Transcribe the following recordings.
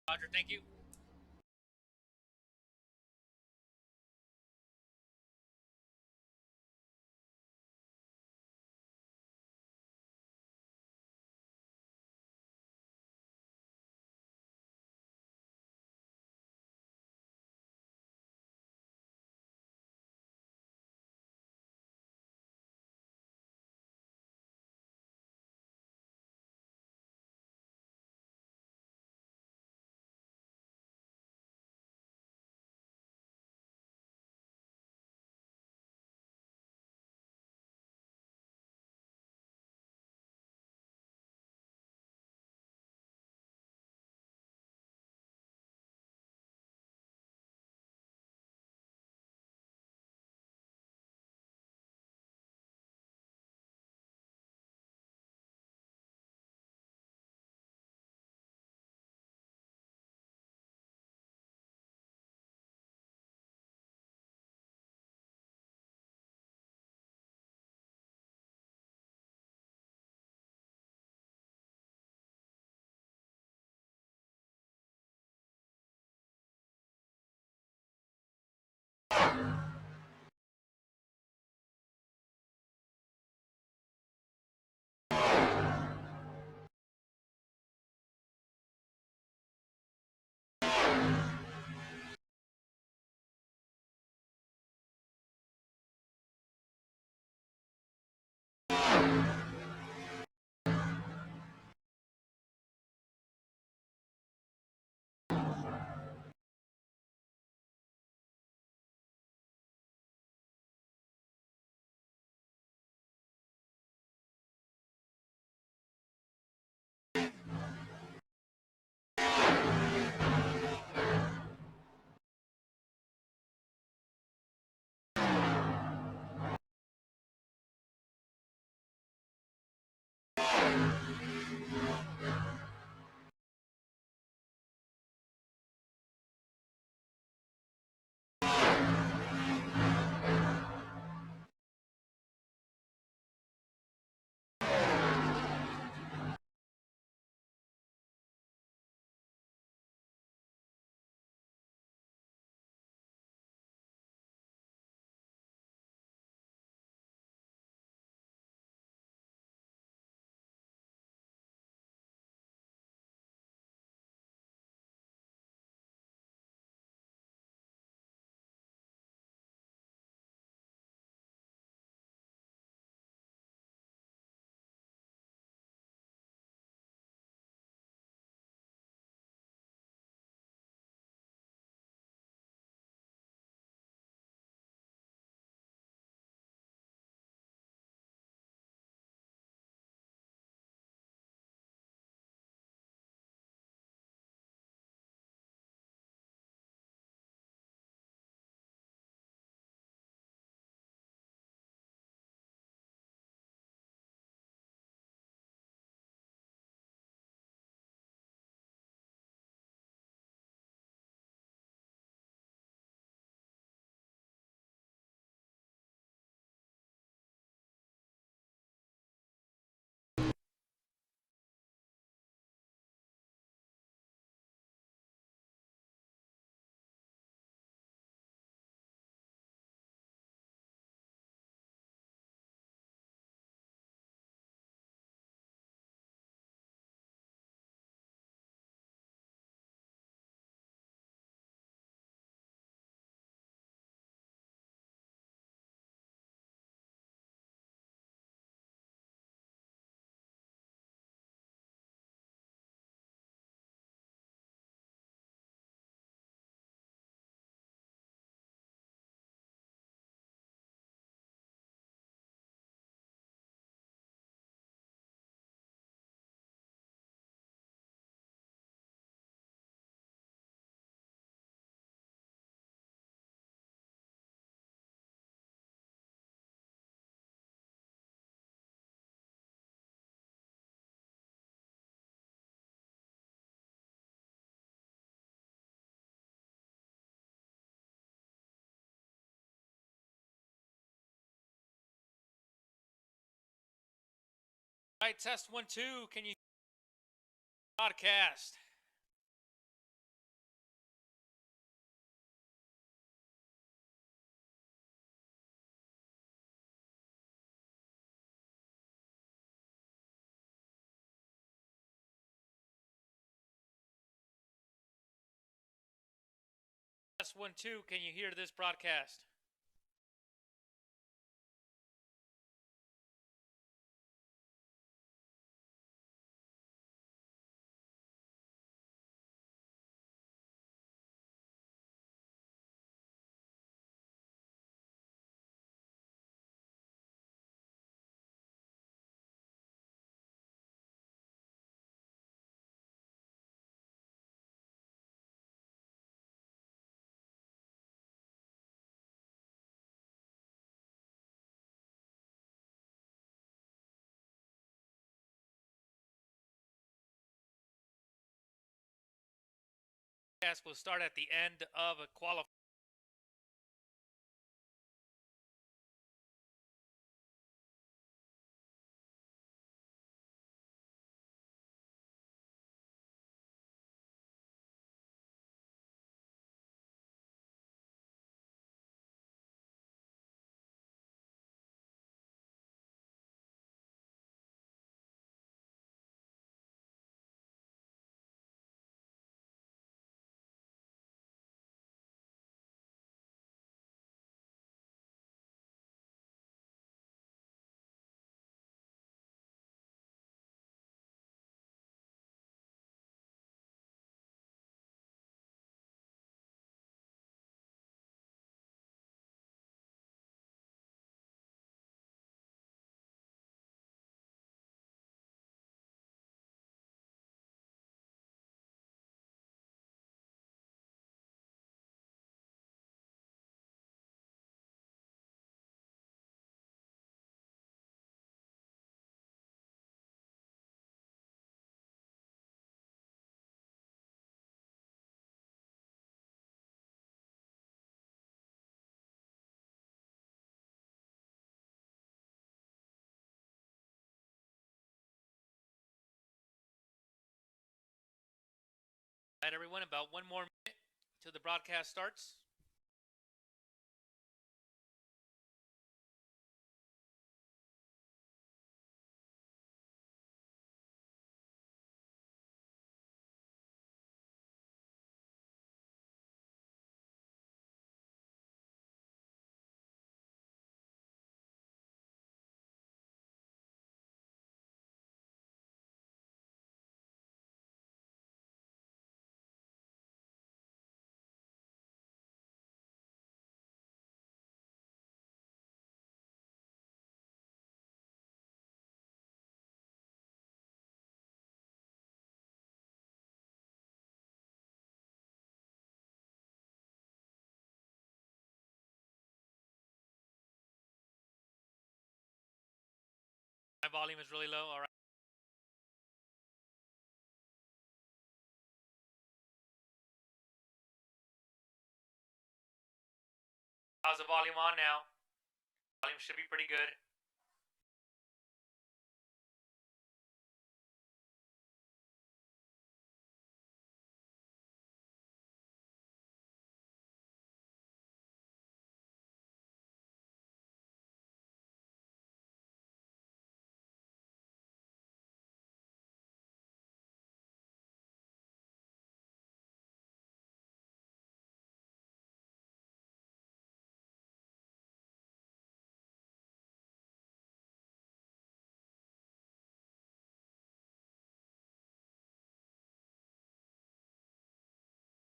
Roger, thank you. All right, test 1 2. Can you podcast? Test 1, 2. Can you hear this broadcast? Will start at the end of a qualifier. All right, everyone, about one more minute till the broadcast starts. My volume is really low. All right. How's the volume on now? Volume should be pretty good.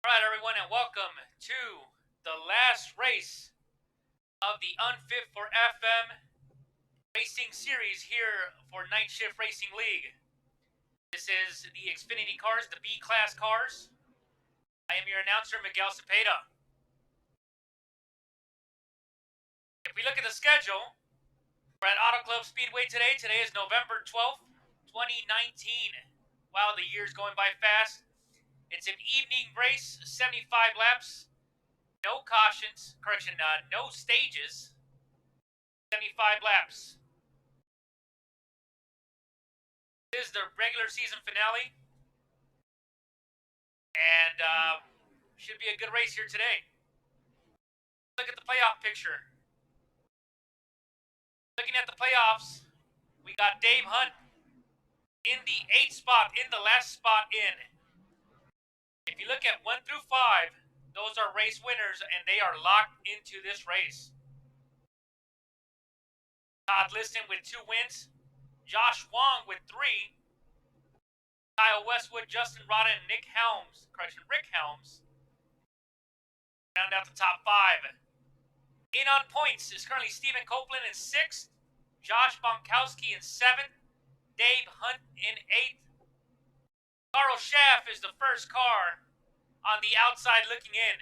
All right, everyone, and welcome to the last race of the Unfit for FM racing series here for Night Shift Racing League. This is the Xfinity cars, the B-Class cars. I am your announcer, Miguel Cepeda. If we look at the schedule, we're at Auto Club Speedway today. Today is November 12th, 2019. Wow, the year's going by fast. It's an evening race, 75 laps, no cautions, no stages, 75 laps. This is the regular season finale, and should be a good race here today. Look at the playoff picture. Looking at the playoffs, we got Dave Hunt in the 8th spot, in the last spot in. If you look at 1 through 5, Those are race winners, and they are locked into this race. Todd Liston with 2 wins. Josh Wong with 3. Kyle Westwood, Justin Rodden, and Rick Helms round out the top 5. In on points is currently Stephen Copeland in 6th, Josh Bonkowski in 7th, Dave Hunt in 8th. Carl Schaff is the first car on the outside looking in.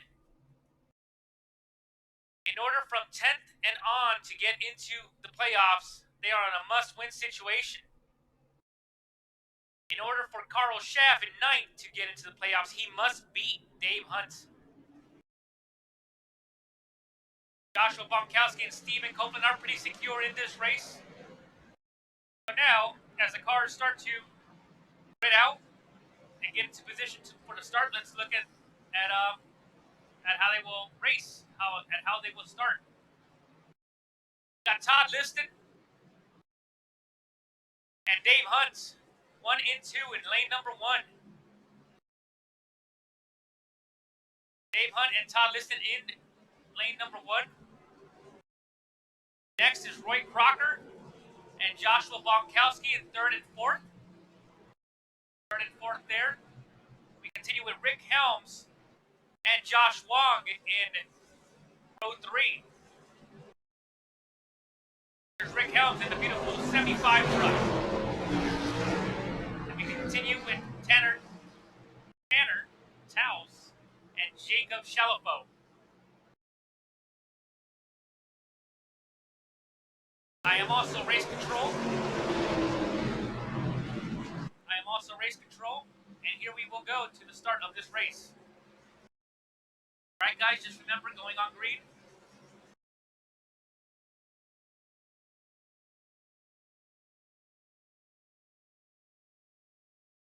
In order from 10th and on to get into the playoffs, they are in a must-win situation. In order for Carl Schaff in 9th to get into the playoffs, he must beat Dave Hunt. Joshua Bonkowski and Stephen Copeland are pretty secure in this race. So now, as the cars start to spread out and get into position for the start, let's look at how they will race, how they will start. Got Todd Liston and Dave Hunt, 1 and 2 in lane number 1. Dave Hunt and Todd Liston in lane number 1. Next is Roy Crocker and Joshua Bonkowski in 3rd and 4th. 3rd and 4th there. We continue with Rick Helms and Josh Wong in row 3. There's Rick Helms in the beautiful 75 truck. And we continue with Tanner Taus and Jacob Shalafo. I am also race control, and here we will go to the start of this race. All right, guys, just remember, going on green.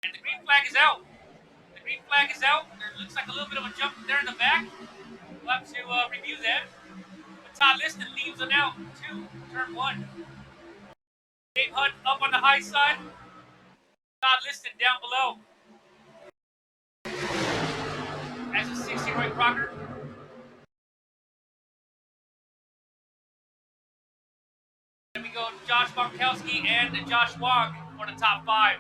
And the green flag is out. There looks like a little bit of a jump there in the back. We'll have to review that. But Todd Liston leaves on out to turn 1. Dave Hunt up on the high side. Todd Liston down below. As a 60 Roy Crocker. Then we go Josh Bonkowski and Josh Wong for the top 5.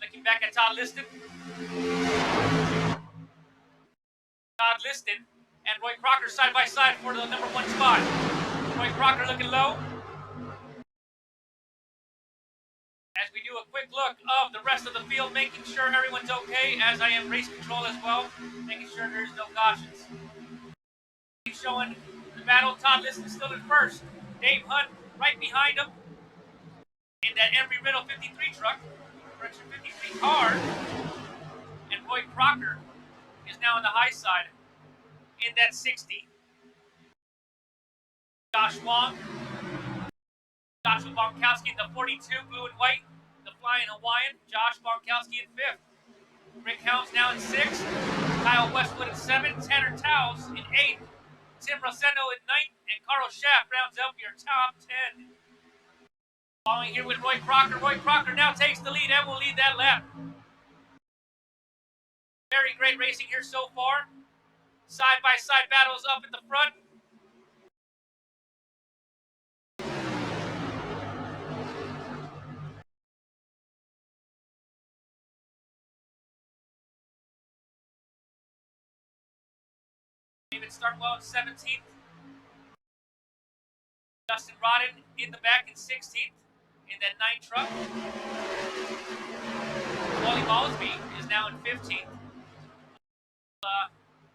Looking back at Todd Liston. Todd Liston and Roy Crocker side by side for the number 1 spot. Roy Crocker looking low. As we do a quick look of the rest of the field, making sure everyone's okay, as I am race control as well, making sure there's no cautions. Showing the battle, Todd Liston still in 1st. Dave Hunt right behind him in that Embry-Riddle 53 truck, correction 53 car, and Roy Crocker is now on the high side in that 60. Josh Wong, Joshua Bonkowski in the 42, blue and white, the Flying Hawaiian. Josh Bonkowski in 5th. Rick Helms now in 6th. Kyle Westwood in 7th. Tanner Taus in 8th. Tim Rosendo in 9th. And Carl Schaff rounds up your top 10. Following here with Roy Crocker. Roy Crocker now takes the lead and will lead that lap. Very great racing here so far. Side-by-side battles up in the front. David Starkwell in 17th. Justin Rodden in the back in 16th in that 9 truck. Wally Ballsby is now in 15th.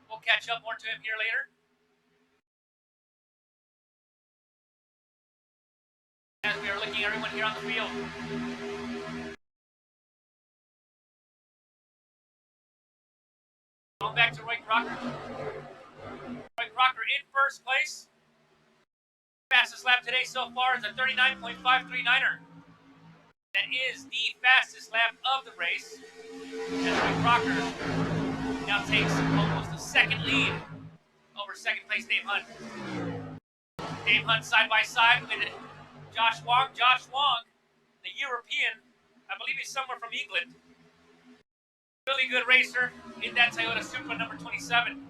We'll catch up more to him here later. As we are looking at everyone here on the field. Going back to Roy Crocker. Roy Crocker in 1st place. Fastest lap today so far is a 39.539er. That is the fastest lap of the race. And Roy Crocker now takes almost a 2nd lead over 2nd place Dave Hunt. Dave Hunt side by side with Josh Wong. Josh Wong, the European, I believe he's somewhere from England. Really good racer in that Toyota Supra number 27.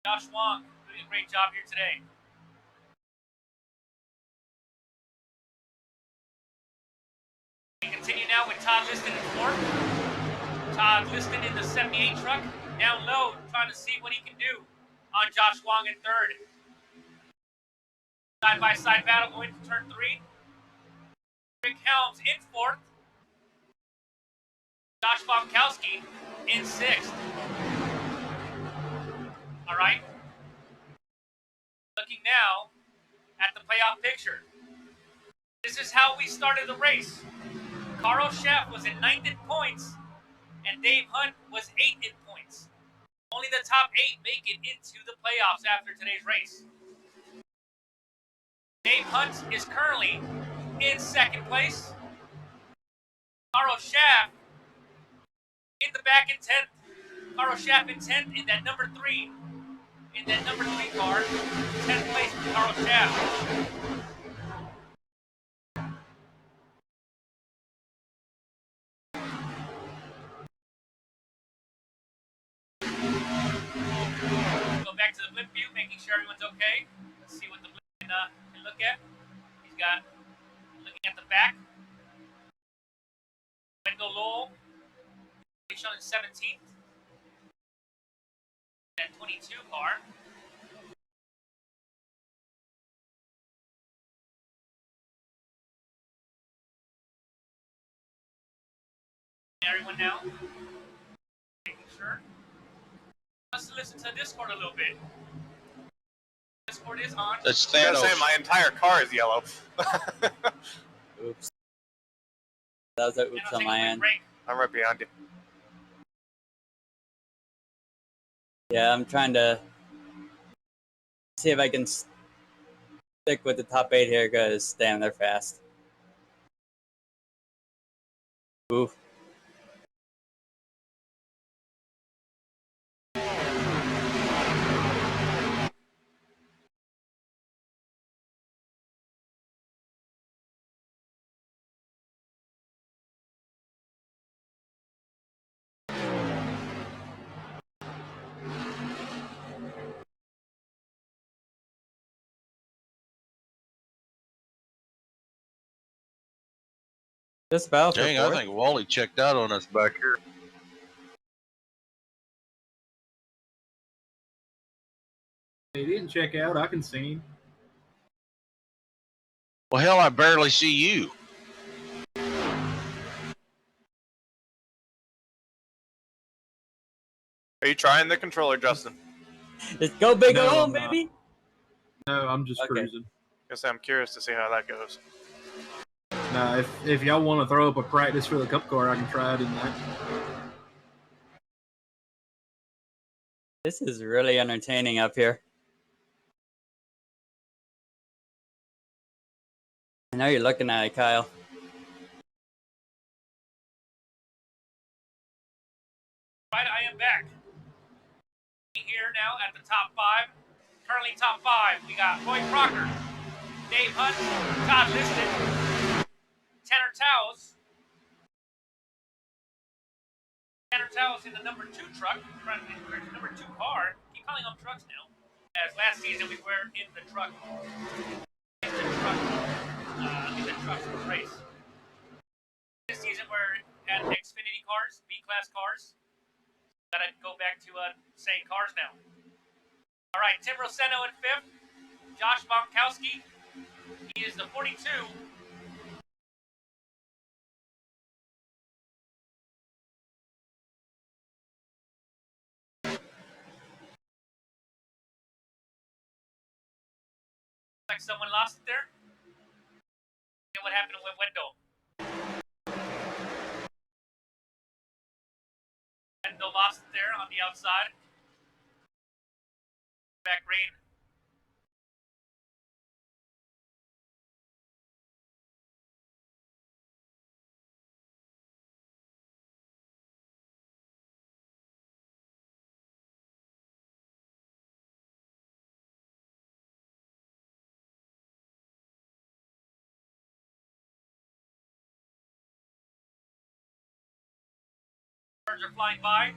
Josh Wong doing a great job here today. We continue now with Todd Liston in fourth. Todd Liston in the 78 truck, down low, trying to see what he can do on Josh Wong in third. Side-by-side battle going to turn 3. Rick Helms in fourth. Josh Bonkowski in sixth. All right. Looking now at the playoff picture. This is how we started the race. Carl Schaff was in 9th in points, and Dave Hunt was 8th in points. Only the top 8 make it into the playoffs after today's race. Dave Hunt is currently in 2nd place. Carl Schaff in the back in 10th. Carl Schaff in 10th in that number 3. In that number 3 car. 10th place for Carl Schaff. Go back to the blip view, making sure everyone's okay. Let's see what the blip can look at. He's got, looking at the back, Wendell Lowell, he's shown in 17th. That 22 car. Everyone now, making sure. Let's listen to Discord a little bit. Discord is on. That's Thanos. Say my entire car is yellow. Oops. That was an oops on my end. I'm right behind you. Yeah, I'm trying to see if I can stick with the top 8 here because, damn, they're fast. Oof. Just about. Dang, I think Wally checked out on us back here. He didn't check out. I can see him. Well, hell, I barely see you. Are you trying the controller, Justin? Just go big No, or home, I'm not. baby. No, I'm just Okay. cruising. Guess I'm curious to see how that goes. Nah, if y'all want to throw up a practice for the cup car, I can try it in that. This is really entertaining up here. I know you're looking at it, Kyle. Right, I am back. Here now at the top 5. Currently top 5. We got Roy Crocker, Dave Hunt, Todd Liston, Tanner Towles. Tanner Towles in the number 2 truck, number 2 car. Keep calling them trucks now. As last season we were in the truck. In the truck race. This season we're at Xfinity cars, B-class cars. Gotta go back to saying cars now. All right, Tim Roseno in 5th. Josh Bonkowski. He is the 42. Like someone lost it there. Look at what happened with Wendell. Wendell lost it there on the outside. Back green. Birds are flying by.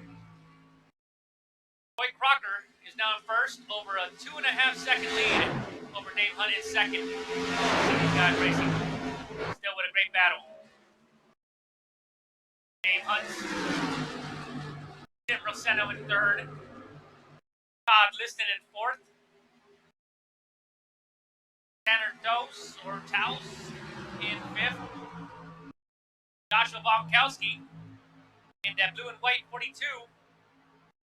Roy Crocker is now in first over a 2.5-second lead over Dave Hunt in second. These guys racing still with a great battle. Dave Hunt, Tim Roseno in third, Todd Liston in fourth, Tanner Dose or Taus in fifth, Joshua Bonkowski in that blue and white 42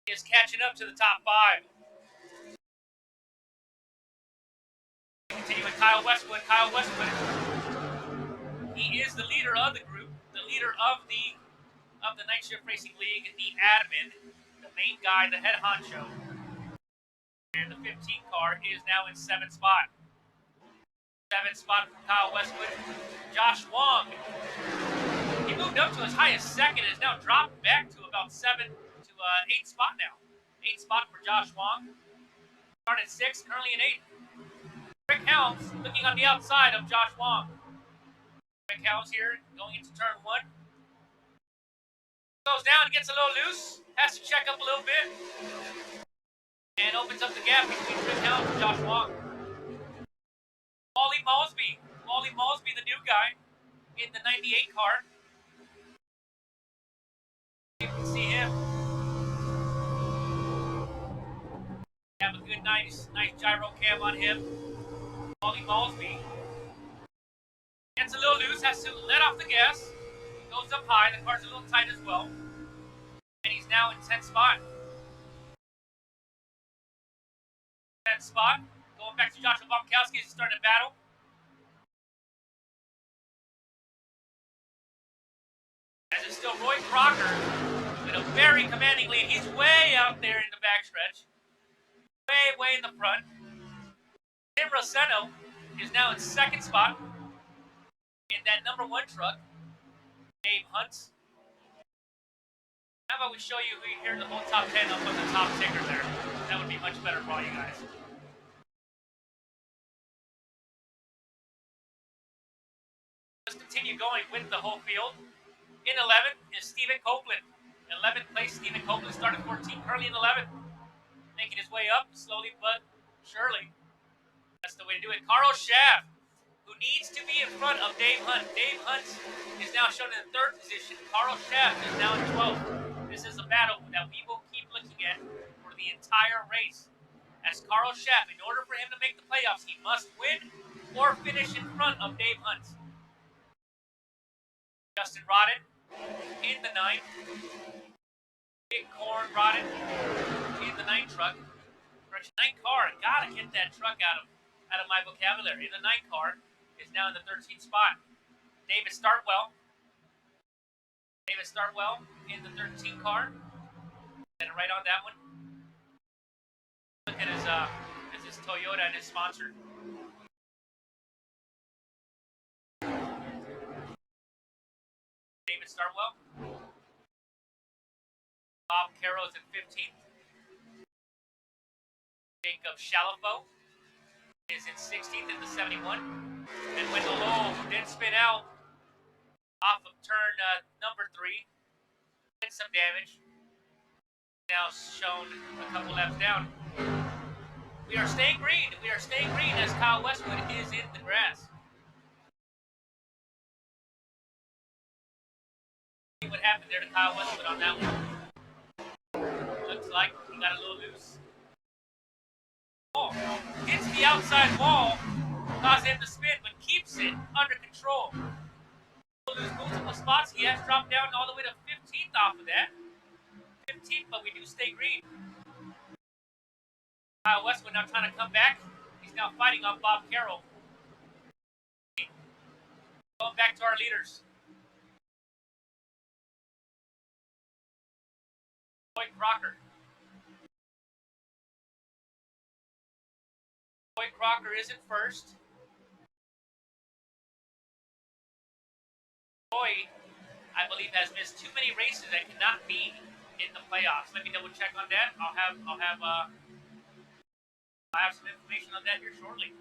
is catching up to the top five. Continue with Kyle Westwood. Kyle Westwood, he is the leader of the group, the leader of the Night Shift Racing League, the admin, the main guy, the head honcho. And the 15 car is now in 7th spot. 7th spot for Kyle Westwood. Josh Wong, he moved up to as high as second and has now dropped back to about 8th spot now. 8th spot for Josh Wong. Started 6th, currently in 8th. Rick Helms looking on the outside of Josh Wong. Rick Helms here going into turn 1. Goes down, gets a little loose, has to check up a little bit, and opens up the gap between Rick Helms and Josh Wong. Wally Malsby, the new guy in the 98 car. You can see him. Have a good, nice gyro cam on him. Wally Malsby gets a little loose, has to let off the gas. Goes up high, the car's a little tight as well. And he's now in 10th spot. 10th spot. Going back to Joshua Bonkowski as he started a battle. As it's still Roy Crocker with a very commanding lead. He's way out there in the backstretch. Way in the front. Tim Roseno is now in 2nd spot in that number 1 truck. Dave Hunt. How about we show you here the whole top 10 up on the top ticker there? That would be much better for all you guys. Let's continue going with the whole field. In 11th is Stephen Copeland. 11th place, Stephen Copeland started 14, currently in 11th. Making his way up slowly but surely. That's the way to do it. Carl Schaff, who needs to be in front of Dave Hunt. Dave Hunt is now shown in 3rd position. Carl Schaff is now in 12th. This is a battle that we will keep looking at for the entire race. As Carl Schaff, in order for him to make the playoffs, he must win or finish in front of Dave Hunt. Justin Rodden in the 9th. Big Corn Rodden in the 9 truck. Correction, 9 car. Gotta get that truck out of my vocabulary. In the 9 car is now in the 13th spot. David Startwell in the 13 car. Get it right on that one. Look at his Toyota and his sponsor. David Startwell. Bob Carroll's in 15th. Jacob Shalafo is in 16th in the 71. And Wendell Lowe, who did spin out off of turn number 3, did some damage. Now shown a couple laps down. We are staying green. We are staying green as Kyle Westwood is in the grass. See what happened there to Kyle Westwood on that one. Looks like he got a little loose. Hits the outside wall, causes him to spin, but keeps it under control. He'll lose multiple spots. He has dropped down all the way to 15th off of that. 15th, but we do stay green. Kyle Westwood now trying to come back. He's now fighting off Bob Carroll. Going back to our leaders. Roy Crocker. Roy Crocker is in first. Roy, I believe, has missed too many races that cannot be in the playoffs. Let me double check on that. I'll have some information on that here shortly.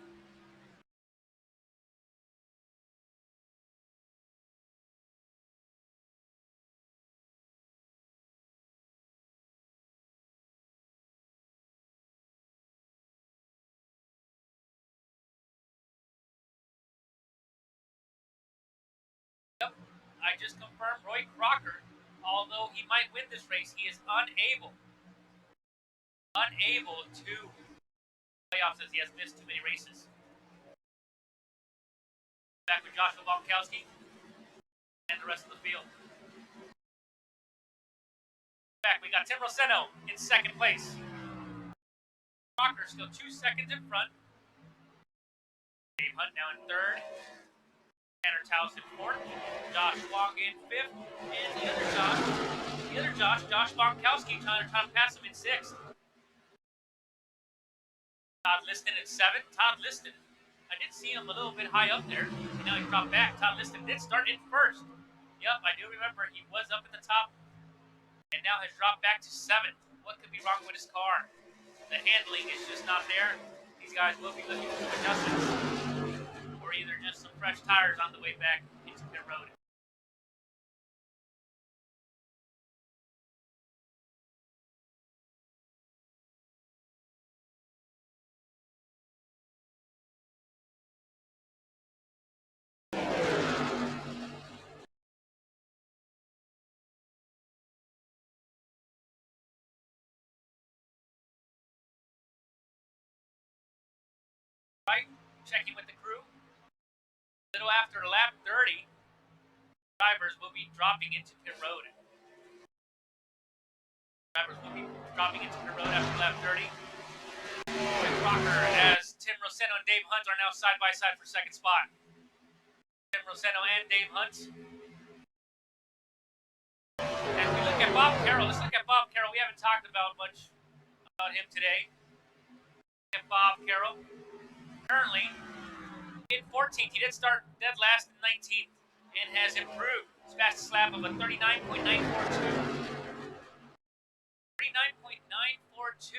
I just confirmed Roy Crocker, although he might win this race, he is unable to playoffs as he has missed too many races. Back with Joshua Bonkowski and the rest of the field. Back, we got Tim Roseno in second place. Crocker still 2 seconds in front. Dave Hunt now in third. Tanner Taus in fourth. Josh Wong in fifth. And the other Josh Bonkowski, trying to pass him in sixth. Todd Liston in seventh. Todd Liston, I did see him a little bit high up there. And now he dropped back. Todd Liston did start in first. Yep, I do remember he was up at the top and now has dropped back to seventh. What could be wrong with his car? The handling is just not there. These guys will be looking for adjustments, or either just some fresh tires on the way back into pit road. Right, checking with the crew. A little after lap 30, drivers will be dropping into pit road. Drivers will be dropping into pit road after lap 30. Roy Crocker, as Tim Roseno and Dave Hunt are now side by side for second spot. Tim Roseno and Dave Hunt. And we look at Bob Carroll. Let's look at Bob Carroll. We haven't talked about much about him today. Look at Bob Carroll. Currently in 14th, he did start dead last in 19th and has improved. His fastest lap of a 39.942. 39.942.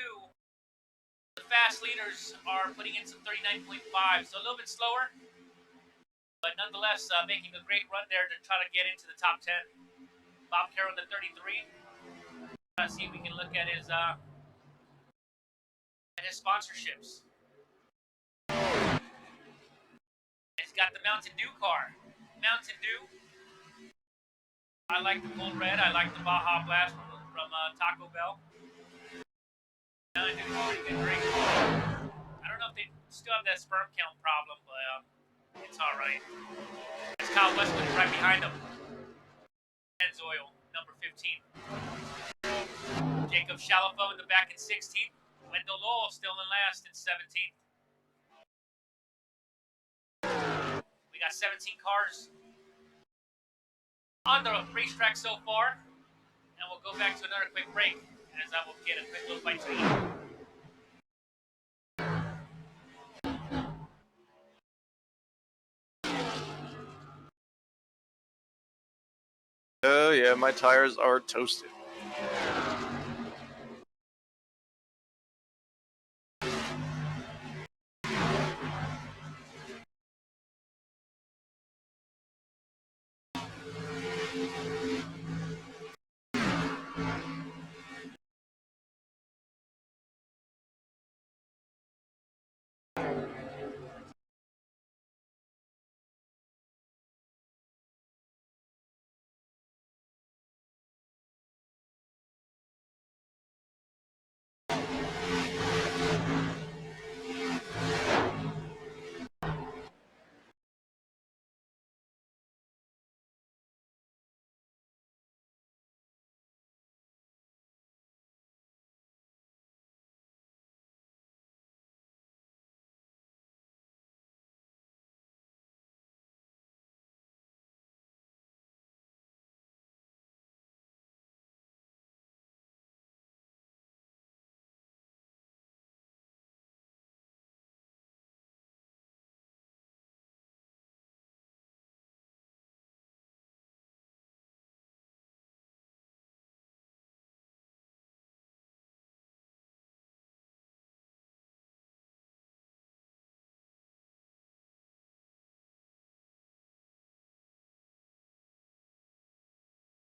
The fast leaders are putting in some 39.5, so a little bit slower, but nonetheless making a great run there to try to get into the top 10. Bob Carroll, the 33. Let's see if we can look at his sponsorships. He's got the Mountain Dew car. Mountain Dew. I like the Cold Red. I like the Baja Blast from Taco Bell. Mountain Dew is a pretty good drink. I don't know if they still have that sperm count problem, but it's all right. It's Kyle Westwood right behind him. Pennzoil, number 15. Jacob Shalafo in the back in 16th. Wendell Lowell still in last in 17th. We got 17 cars on the racetrack so far, and we'll go back to another quick break as I will get a quick little bite to eat. Oh yeah, my tires are toasted.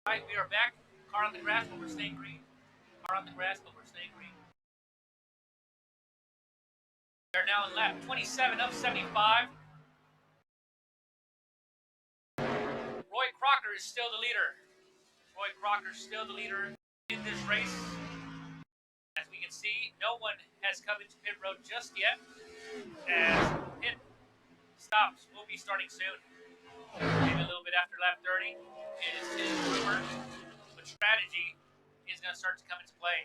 All right, we are back. Car on the grass, but we're staying green. Car on the grass, but we're staying green. We are now in lap 27 of 75. Roy Crocker is still the leader. Roy Crocker is still the leader in this race. As we can see, no one has come into pit road just yet. As pit stops will be starting soon. Maybe a little bit after lap 30 is his rumor, but strategy is going to start to come into play.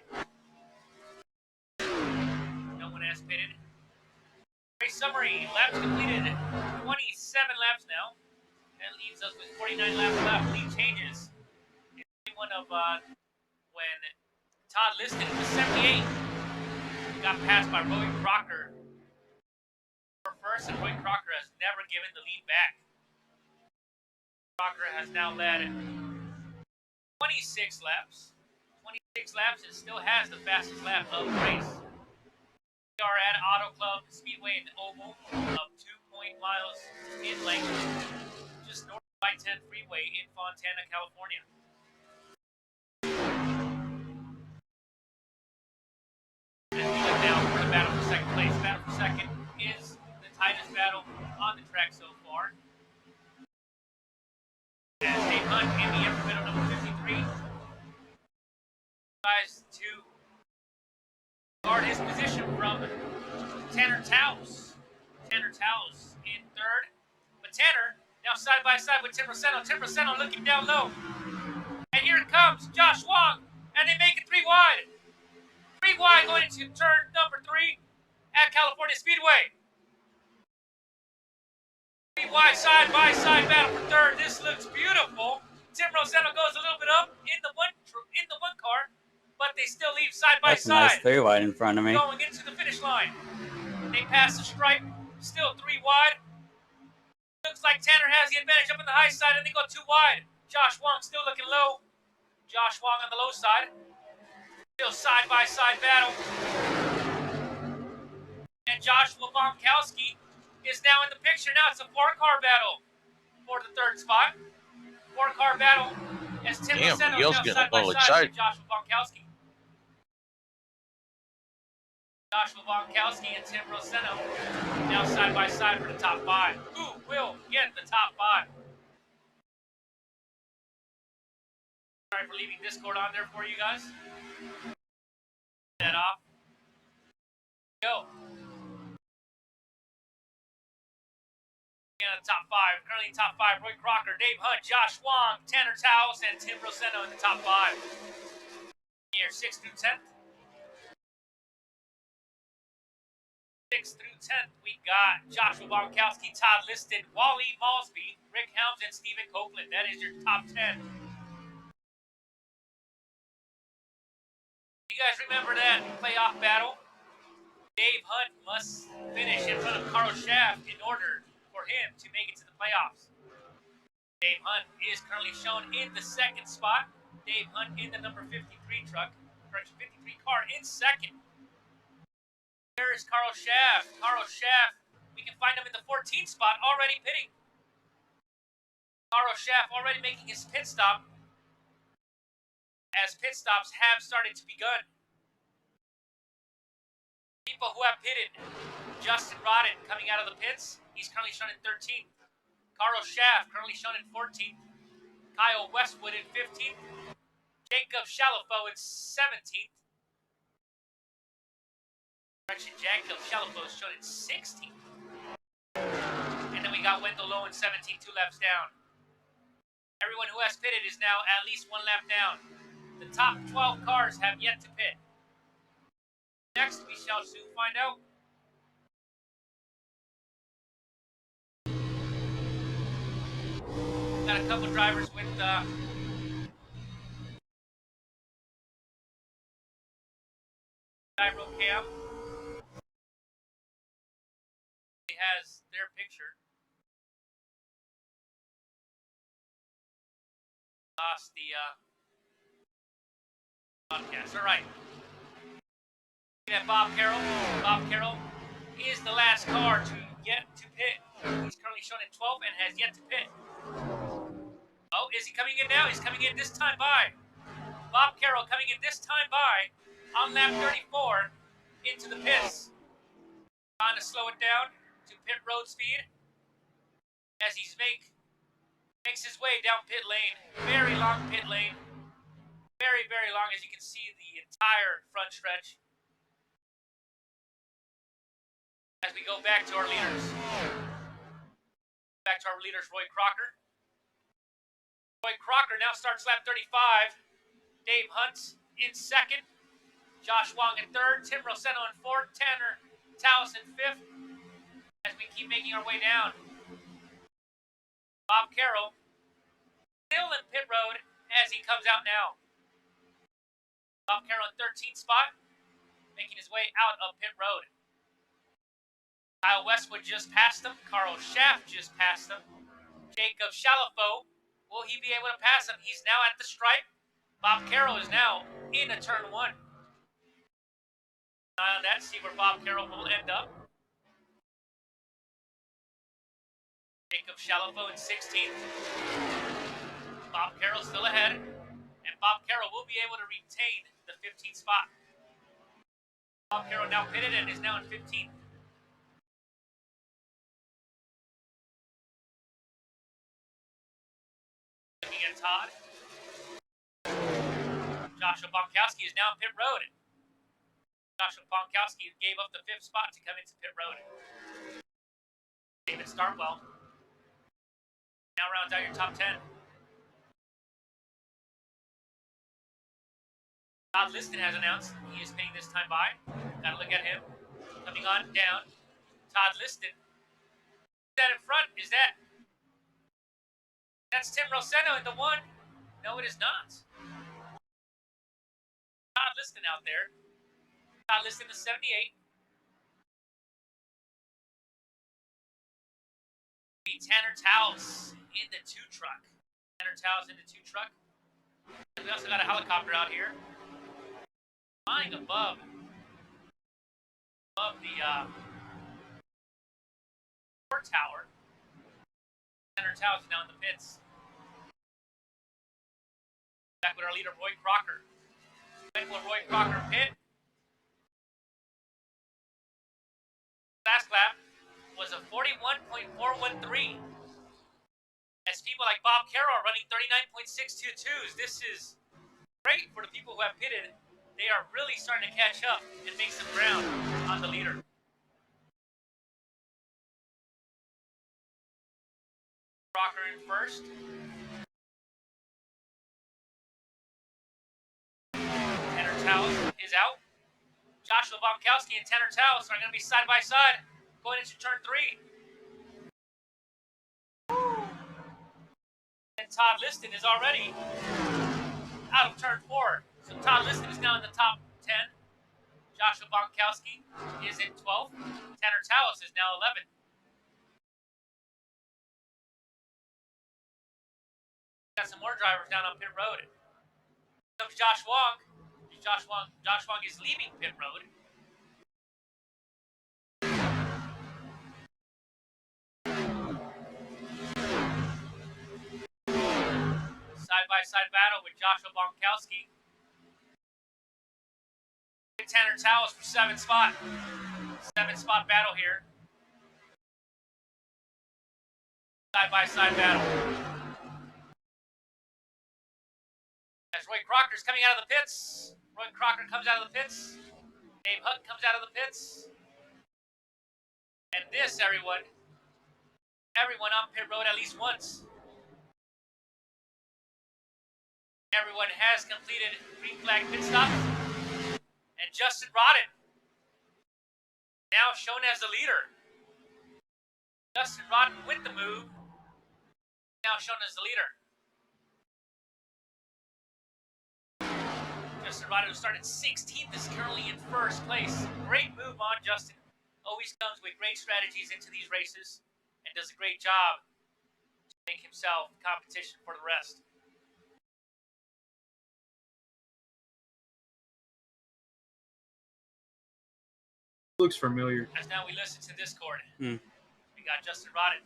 No one has pitted. Race summary, laps completed, 27 laps now. That leaves us with 49 laps left. Lead changes. It's one of when Todd listed it was 78. He got passed by Roy Crocker for first, and Roy Crocker has never given the lead back. Crocker has now led 26 laps. 26 laps and still has the fastest lap of the race. We are at Auto Club Speedway in the Oval of 2 miles in length, just north of I-10 freeway in Fontana, California. As we look now for the battle for second place. Battle for second is the tightest battle on the track so far. As Dave Hunt in the upper middle, number 53, tries to guard his position from Tanner Towles. Tanner Towles in third. But Tanner now side by side with Tim Roseno. Tim Roseno looking down low. And here it comes, Josh Wong. And they make it 3 wide. 3 wide going into turn number 3 at California Speedway. 3 wide side by side battle for third. This looks beautiful. Tim Roseno goes a little bit up in the one car, but they still leave side by That's side. a nice 3 wide in front of me. Going into the finish line. They pass the stripe, still 3 wide. Looks like Tanner has the advantage up on the high side, and they go 2 wide. Josh Wong still looking low. Josh Wong on the low side. Still side by side battle. And Joshua Bonkowski is now in the picture. Now it's a 4-car battle for the 3rd spot. 4-car battle as Tim Roseno is now side by side with Joshua Bonkowski. Joshua Bonkowski and Tim Roseno now side by side for the top 5. Who will get the top 5? Sorry for leaving Discord on there for you guys. That off. Go. In the top 5. Currently top 5, Roy Crocker, Dave Hunt, Josh Wong, Tanner Towles, and Tim Roseno in the top 5. Here, 6th through 10th. 6th through 10th, we got Joshua Bonkowski, Todd Liston, Wally Malsby, Rick Helms, and Stephen Copeland. That is your top 10. You guys remember that playoff battle? Dave Hunt must finish in front of Carl Schaff in order for him to make it to the playoffs. Dave Hunt is currently shown in the 2nd spot. Dave Hunt in the number 53 truck, correction, 53 car in 2nd. There is Carl Schaff. Carl Schaff, we can find him in the 14th spot, already pitting. Carl Schaff already making his pit stop, as pit stops have started to begun. People who have pitted: Justin Rodden coming out of the pits. He's currently shown in 13th. Carl Schaff currently shown in 14th. Kyle Westwood in 15th. Jacob Shalafo in 17th. Correction, Jacob Shalafo is shown in 16th. And then we got Wendell Lowe in 17th, 2 laps down. Everyone who has pitted is now at least 1 lap down. The top 12 cars have yet to pit. Next, we shall soon find out. Got a couple drivers with gyro cam. He has their picture. Lost the podcast. All right. At Bob Carroll. Bob Carroll is the last car to get to pit. He's currently shown in 12th and has yet to pit. Oh, is he coming in now? He's coming in this time by. Bob Carroll coming in this time by on lap 34 into the pits. Trying to slow it down to pit road speed as he's makes his way down pit lane. Very long pit lane. Very, very long, as you can see the entire front stretch. As we go back to our leaders. Back to our leaders, Roy Crocker. Roy Crocker now starts lap 35. Dave Hunt in second. Josh Wong in third. Tim Roseno in fourth. Tanner Taos in fifth. As we keep making our way down. Bob Carroll still in pit road as he comes out now. Bob Carroll in 13th spot, making his way out of pit road. Kyle Westwood just passed him. Carl Schaff just passed him. Jacob Chalafo, will he be able to pass him? He's now at the stripe. Bob Carroll is now in a turn one. Eye on that, see where Bob Carroll will end up. Jacob Chalafo in 16th. Bob Carroll still ahead. And Bob Carroll will be able to retain the 15th spot. Bob Carroll now pitted and is now in 15th. Looking at Todd. Joshua Bonkowski is now in pit road. Joshua Bonkowski gave up the 5th spot to come into pit road. David Startwell now rounds out your top 10. Todd Liston has announced he is pitting this time by. Gotta look at him. Coming on down. Todd Liston. Who's that in front? That's Tim Roseno in the 1. No, it is not. Todd Liston out there. Todd Liston is 78. Tanner Taos in the 2 truck. Tanner Taos in the 2 truck. We also got a helicopter out here. Flying above the port tower. Tanner Taos is now in the pits. Back with our leader, Roy Crocker. Will Roy Crocker pit? Last lap was a 41.413. As people like Bob Carroll are running 39.622s. This is great for the people who have pitted. They are really starting to catch up and make some ground on the leader. Crocker in first. Tanner Taos is out. Joshua Bonkowski and Tanner Taos are going to be side by side going into turn 3. And Todd Liston is already out of turn 4. So Todd Liston is now in the top 10. Joshua Bonkowski is in 12th. Tanner Taos is now 11th. Got some more drivers down on pit road. Comes Josh Wong. Josh Wong is leaving pit road. Side-by-side battle with Joshua Bonkowski. Tanner Taos for 7th spot. 7th spot battle here. Side-by-side battle. As Roy Crocker's coming out of the pits. Roy Crocker comes out of the pits. Dave Hunt comes out of the pits. And this, everyone on pit road at least once. Everyone has completed green flag pit stops. And Justin Rodden, now shown as the leader. Justin Rodden with the move, now shown as the leader. Justin Rodden, who started 16th, is currently in first place. Great move on Justin. Always comes with great strategies into these races and does a great job to make himself competition for the rest. Looks familiar. As now we listen to Discord. We got Justin Rodden.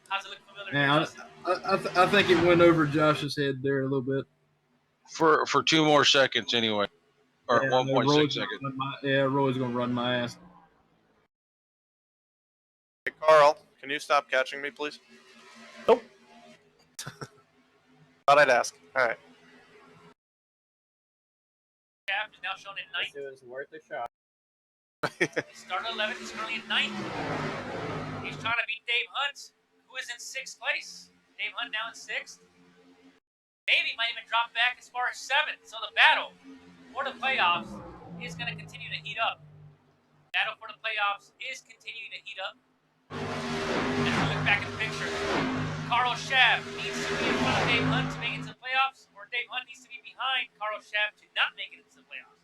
How's it look familiar? Yeah, I think it went over Josh's head there a little bit. For 2 more seconds anyway, or 1.6 seconds. Roy's gonna run my ass. Hey, Carl, can you stop catching me, please? Nope. Thought I'd ask. All right. Shaft is now shown in ninth. It was worth a shot. He started 11th. He's currently in ninth. He's trying to beat Dave Hunt, who is in 6th place. Dave Hunt now in 6th. Maybe might even drop back as far as 7th. So the battle for the playoffs is going to continue to heat up. Battle for the playoffs is continuing to heat up. As we look back at the picture, Carl Schaaf needs to be in front of Dave Hunt to make it to the playoffs, or Dave Hunt needs to be behind Carl Schaaf to not make it into the playoffs.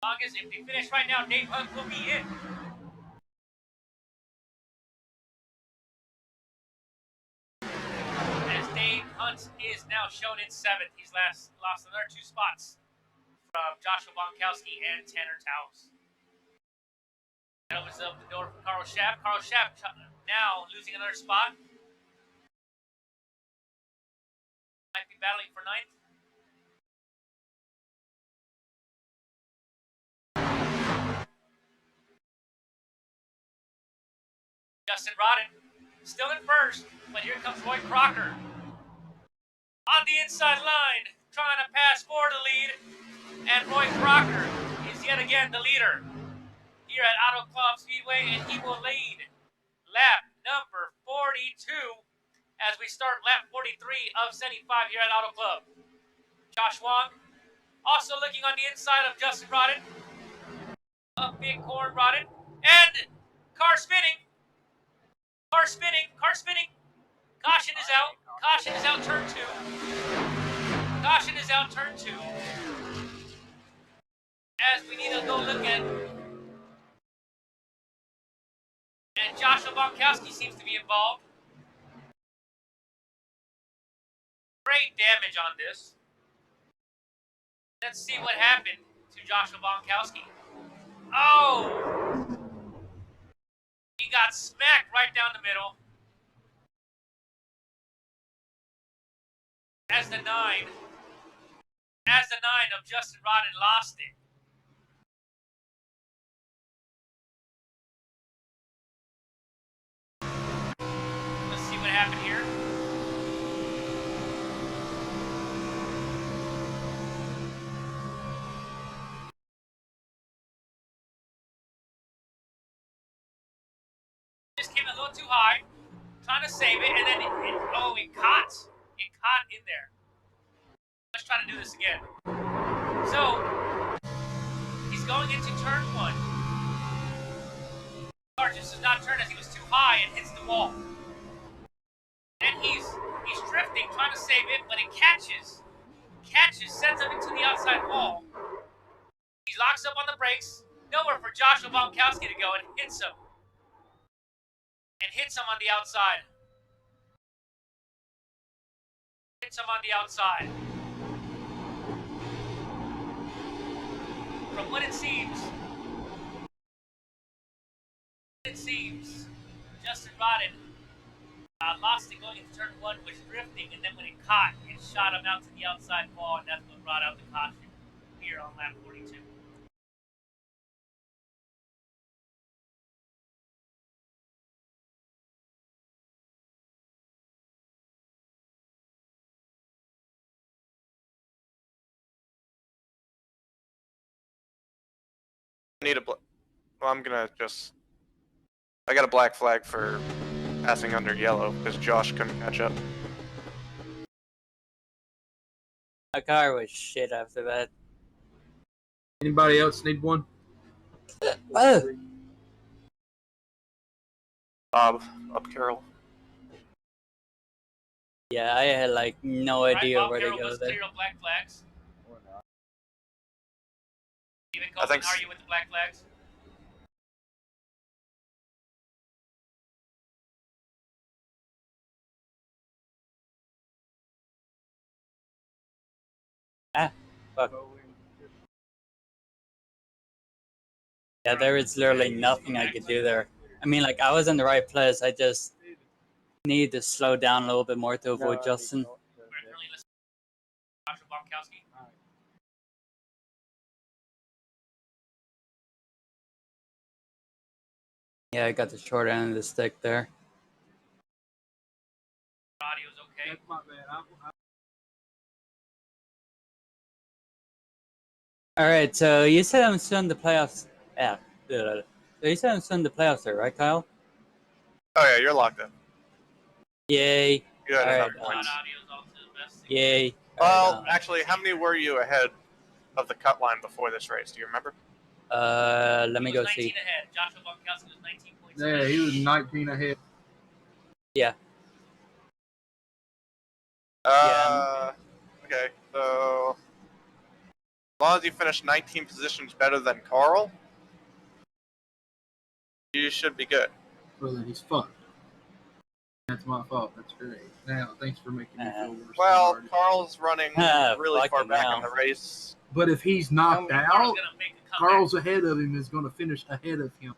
As long as if they finish right now, Dave Hunt will be in. As Dave Hunt is now shown in 7th. He's lost another 2 spots from Joshua Bonkowski and Tanner Taos. That opens up the door for Carl Schaaf. Carl Schaaf now losing another spot. Might be battling for 9th. Justin Rodden still in 1st, but here comes Roy Crocker on the inside line, trying to pass for the lead. And Roy Crocker is yet again the leader here at Auto Club Speedway, and he will lead lap number 42 as we start lap 43 of 75 here at Auto Club. Josh Wong also looking on the inside of Justin Rodden, of Big Corn Rodden, and car spinning. Car spinning. Caution is out. Caution is out turn 2. Caution is out turn 2. As we need to go look at. And Joshua Bonkowski seems to be involved. Great damage on this. Let's see what happened to Joshua Bonkowski. Oh! He got smacked right down the middle. As the 9 of Justin Rodden lost it. Let's see what happened here. Just came a little too high, trying to save it, and then it caught. It caught in there. Let's try to do this again. So, he's going into turn 1. Car just does not turn as he was too high and hits the wall. And he's drifting, trying to save it, but it catches, sends him into the outside wall. He locks up on the brakes, nowhere for Joshua Bonkowski to go, and hits him. And hits him on the outside. Hits him on the outside. From what it seems, Justin Rodden lost it going into turn 1, was drifting, and then when it caught, it shot him out to the outside wall, and that's what brought out the caution here on lap 42. Need a well, I'm gonna just. I got a black flag for passing under yellow because Josh couldn't catch up. My car was shit after that. Anybody else need one? Oh. Up Carol. Yeah, I had like no idea where to go there. Clear of black flags. Even I think how are you with the black flags? Fuck. Yeah, there is literally nothing I could do there. I mean, like, I was in the right place. I just need to slow down a little bit more to avoid Justin. Joshua Bonkowski. Yeah, I got the short end of the stick there. Audio's okay. That's my bad. All right, so you said I'm still in the playoffs. Yeah. So you said I'm still in the playoffs there, right, Kyle? Oh yeah, you're locked in. Yay. You had All enough right, points. Yay. Well, All right, actually, how many were you ahead of the cut line before this race? Do you remember? let me go 19 see. ahead. Joshua Bonkowski was 19 points Yeah, ahead. he was 19 ahead. Yeah. Okay, so as long as you finish 19 positions better than Carl, you should be good. Well, then he's fucked. That's my fault. That's great. Now, thanks for making me feel worse. Well, than I Carl's running really far fucking back hell. in the race. But if he's knocked Carl's out, gonna make a comeback. Carl's ahead of him is going to finish ahead of him.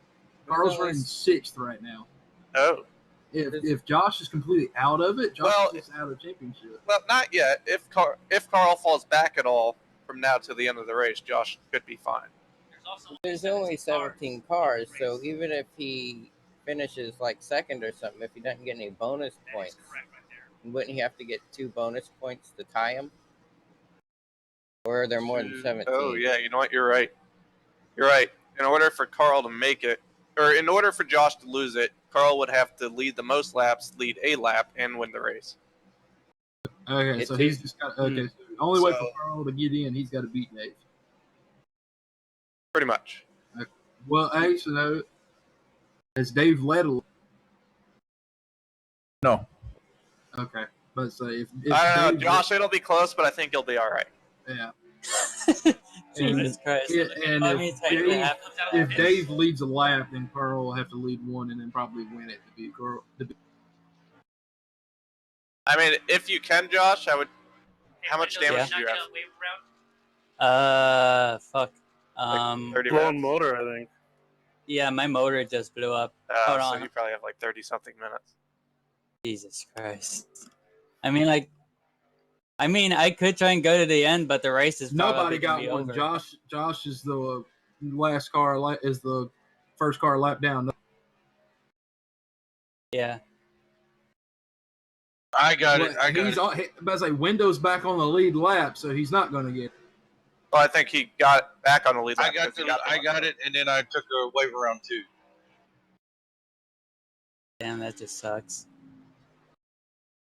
Carl's running 6th right now. Oh. If Josh is completely out of it, Josh is out of championship. Well, not yet. If Carl falls back at all from now to the end of the race, Josh could be fine. There's only 17 cars, so even if he finishes like second or something, if he doesn't get any bonus points, wouldn't he have to get 2 bonus points to tie him? Or are there more than 17? Oh yeah, you know what? You're right. You're right. In order for Carl to make it, or in order for Josh to lose it, Carl would have to lead the most laps, lead a lap, and win the race. Okay, so he's just got. Okay, so the only way for Carl to get in, he's got to beat Dave. Pretty much. Okay. Well, actually, no. Has Dave led a? No. Okay, but so if I don't know, Dave Josh. It'll be close, but I think you'll be all right. Yeah. Jesus Christ. And Let me tell you what happens. if Dave leads a lap, then Carl will have to lead one and then probably win it to beat Carl. I mean, if you can, Josh, I would. How much damage do you have? Fuck. 30 blown minutes. motor, I think. Yeah, my motor just blew up. Hold So on. you probably have like 30-something minutes. Jesus Christ. I mean, I could try and go to the end, but the race is Nobody probably got gonna be one. over. Josh is the last car. Is the first car lap down. Yeah. I got it. I got it. But I say Windows back on the lead lap, so he's not going to get it. Well, I think he got back on the lead. I lap got because he I got it, and then I took a wave around too. Damn, that just sucks.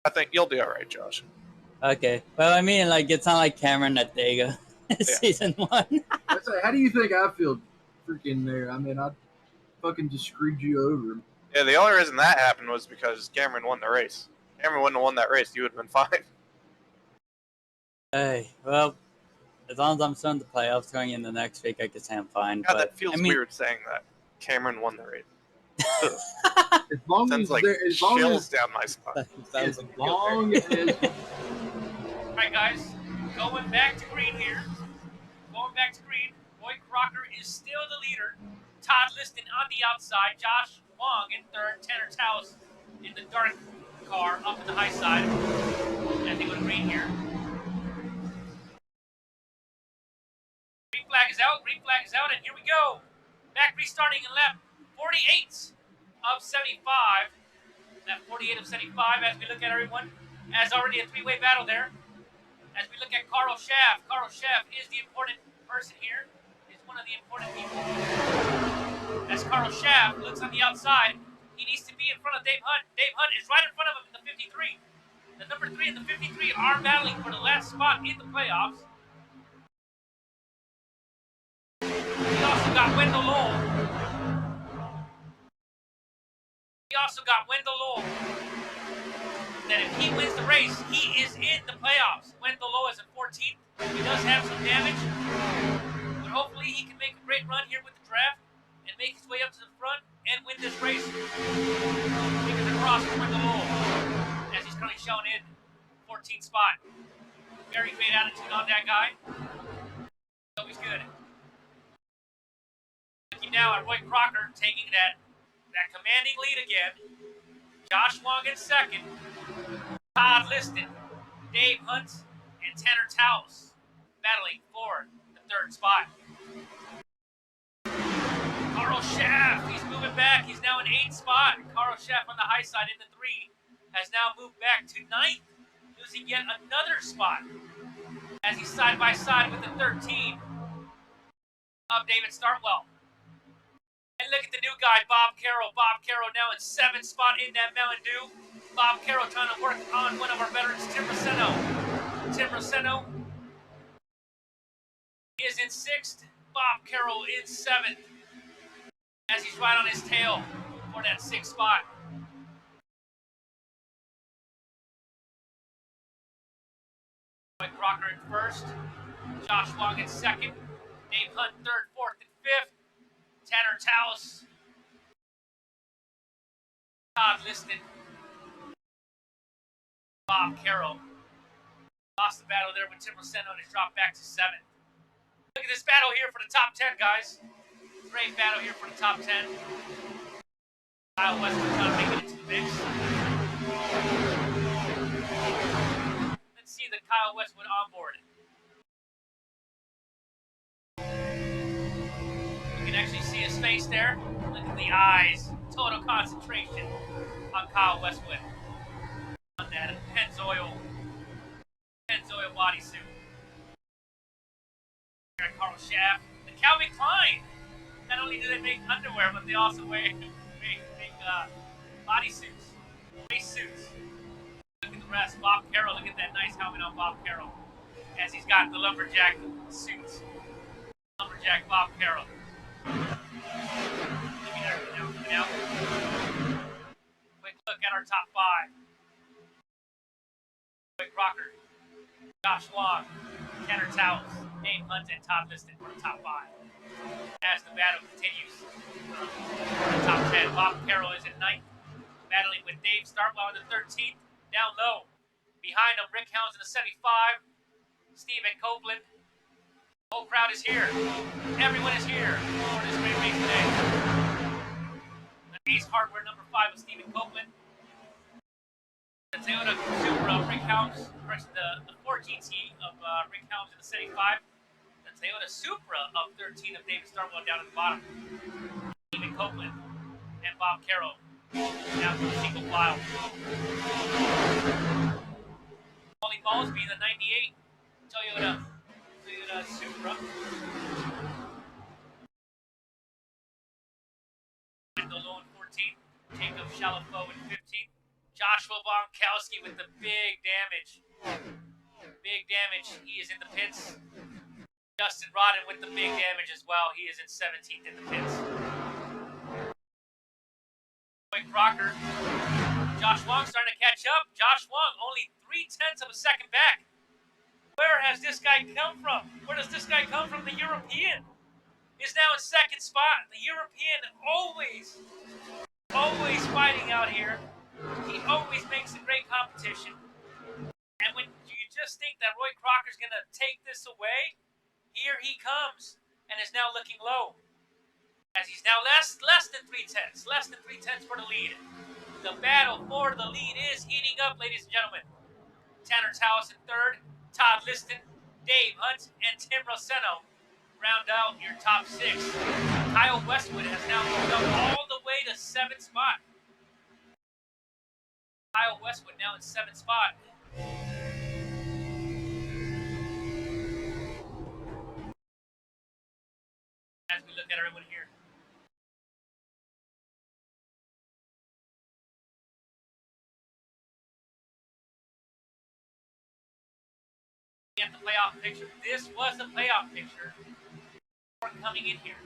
I think you'll be all right, Josh. Okay. Well, I mean, it's not like Cameron at Dega season 1. I say, how do you think I feel freaking there? I mean, I fucking just screwed you over. Yeah, the only reason that happened was because Cameron won the race. Cameron wouldn't have won that race, you would have been fine. Hey, well, as long as I'm still in the playoffs going into next week, I can say I'm fine. God, but, that feels I mean, weird saying that. Cameron won the race. As long Sends as like as long chills as, down my spine. as long as Alright guys, going back to green here. Going back to green. Roy Crocker is still the leader. Todd Liston on the outside. Josh Wong in third. Tanner Taus in the dark car up in the high side. And I think with green here. Green flag is out. Green flag is out. And here we go. Back restarting in lap 48 of 75. Lap 48 of 75 as we look at everyone. As already a three-way battle there. As we look at Carl Schaff. Carl Schaff is the important person here. Is one of the important people. As Carl Schaff looks on the outside, he needs to be in front of Dave Hunt. Dave Hunt is right in front of him in the 53. The number 3 and the 53 are battling for the last spot in the playoffs. We also got Wendell Lowell. That if he wins the race, he is in the playoffs. Wendell Lowe is at 14th. He does have some damage, but hopefully he can make a great run here with the draft and make his way up to the front and win this race. Fingers across for Wendell Lowe as he's currently showing in 14th spot. Very great attitude on that guy. Always good. Looking now at Roy Crocker taking that commanding lead again. Josh Wong in second. Todd Liston, Dave Hunt, and Tanner Taus battling for the third spot. Carl Schaff, he's moving back. He's now in 8th spot. Carl Schaff on the high side in the 3 has now moved back to 9th, losing yet another spot as he's side by side with the 13. of David Startwell. And look at the new guy, Bob Carroll. Bob Carroll now in 7th spot in that Mountain Dew. Bob Carroll trying to work on one of our veterans, Tim Roseno. Tim Roseno is in 6th. Bob Carroll in 7th. As he's right on his tail for that 6th spot. Roy Crocker in 1st. Josh Wong in 2nd. Dave Hunt 3rd, 4th, and 5th. Tanner Taos. Todd Liston. Bob Carroll. Lost the battle there with Tim Roseno and has dropped back to 7th. Look at this battle here for the top 10, guys. Great battle here for the top 10. Kyle Westwood trying to make it into the mix. Let's see the Kyle Westwood onboard. You can actually see his face there. Look at the eyes. Total concentration on Kyle Westwood. On that Pennzoil bodysuit. Carl Schaff. The Calvin Klein. Not only do they make underwear, but they also make bodysuits. Face suits. Look at the rest. Bob Carroll. Look at that nice helmet on Bob Carroll. As he's got the lumberjack suits. Lumberjack Bob Carroll. Look at everything now coming out. Quick look at our top 5. Roy Crocker, Josh Wong, Tanner Taos, Dave Hunt, and Todd Liston for the top 5. As the battle continues for the top 10, Bob Carroll is in 9th, battling with Dave Startwell in the 13th. Down low, behind him, Rick Helms in the 75, Stephen Copeland. The whole crowd is here. Everyone is here for this great race today. The Ace Hardware number 5 with Stephen Copeland. The Toyota Supra of Rick Helms, the 4GT of Rick Helms in the 75. The Toyota Supra of 13 of David Startwell down at the bottom. Stephen Copeland and Bob Carroll down to the single file. Paulie Ballsby, the 98 Toyota Supra. Wendell Lowe in 14. Jacob Chalafo in 15. Joshua Bonkowski with the big damage. Big damage. He is in the pits. Justin Rodden with the big damage as well. He is in 17th in the pits. Roy Crocker. Josh Wong starting to catch up. Josh Wong only 0.3 of a second back. Where has this guy come from? Where does this guy come from? The European is now in 2nd spot. The European always fighting out here. He always makes a great competition. And when you just think that Roy Crocker's going to take this away, here he comes and is now looking low. As he's now less than 0.3. Less than 0.3 for the lead. The battle for the lead is heating up, ladies and gentlemen. Tanner Taos in 3rd. Todd Liston, Dave Hunt, and Tim Roseno round out your top 6. Kyle Westwood has now moved up all the way to 7th spot. Kyle Westwood now in 7th spot. As we look at everyone here. At the playoff picture. This was the playoff picture before coming in here.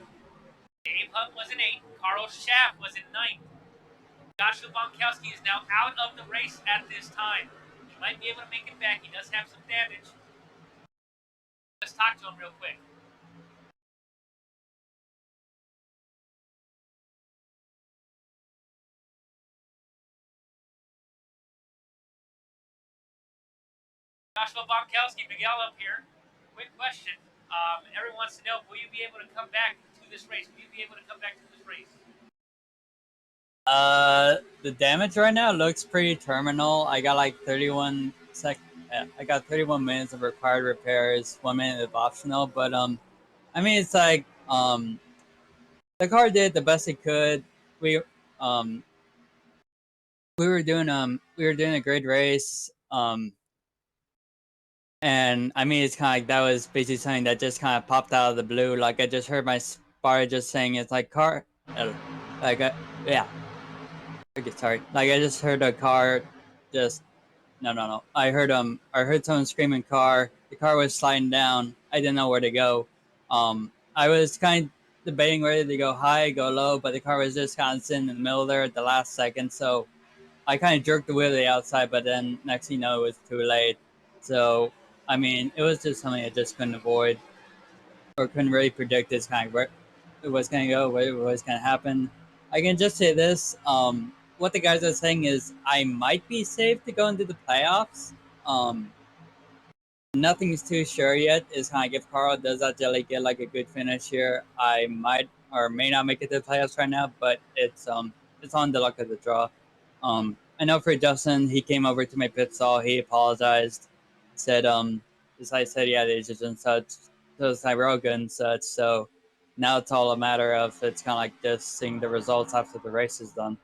Dave Hunt was in 8th. Carl Schaff was in 9th. Joshua Bonkowski is now out of the race at this time. He might be able to make it back. He does have some damage. Let's talk to him real quick. Joshua Bonkowski, Miguel up here. Quick question. Everyone wants to know, will you be able to come back to this race? Will you be able to come back to this race? The damage right now looks pretty terminal. I got like 31 minutes of required repairs, 1 minute of optional. But I mean, it's like the car did the best it could. We were doing a great race. And I mean, it's kind of like that was basically something that just kind of popped out of the blue. Like I just heard my spotter just saying it's like car, like yeah. Okay, sorry. Like I just heard a car, just no. I heard someone screaming car. The car was sliding down. I didn't know where to go. I was kind of debating whether to go high, go low, but the car was just kind of sitting in the middle there at the last second. So I kind of jerked the wheel to the outside, but then next thing you know, it was too late. So I mean, it was just something I just couldn't avoid or couldn't really predict. This kind of where it was going to go, where it was going to happen. I can just say this: what the guys are saying is I might be safe to go into the playoffs. Um, Nothing's too sure yet. Is kind of if Carl does actually get like a good finish here, I might or may not make it to the playoffs right now. But it's on the luck of the draw. I know for Justin, he came over to my pit stall. He apologized, said as I said, yeah, they just and such. So it's like we're all good and such. So now it's all a matter of it's kind of like just seeing the results after the race is done.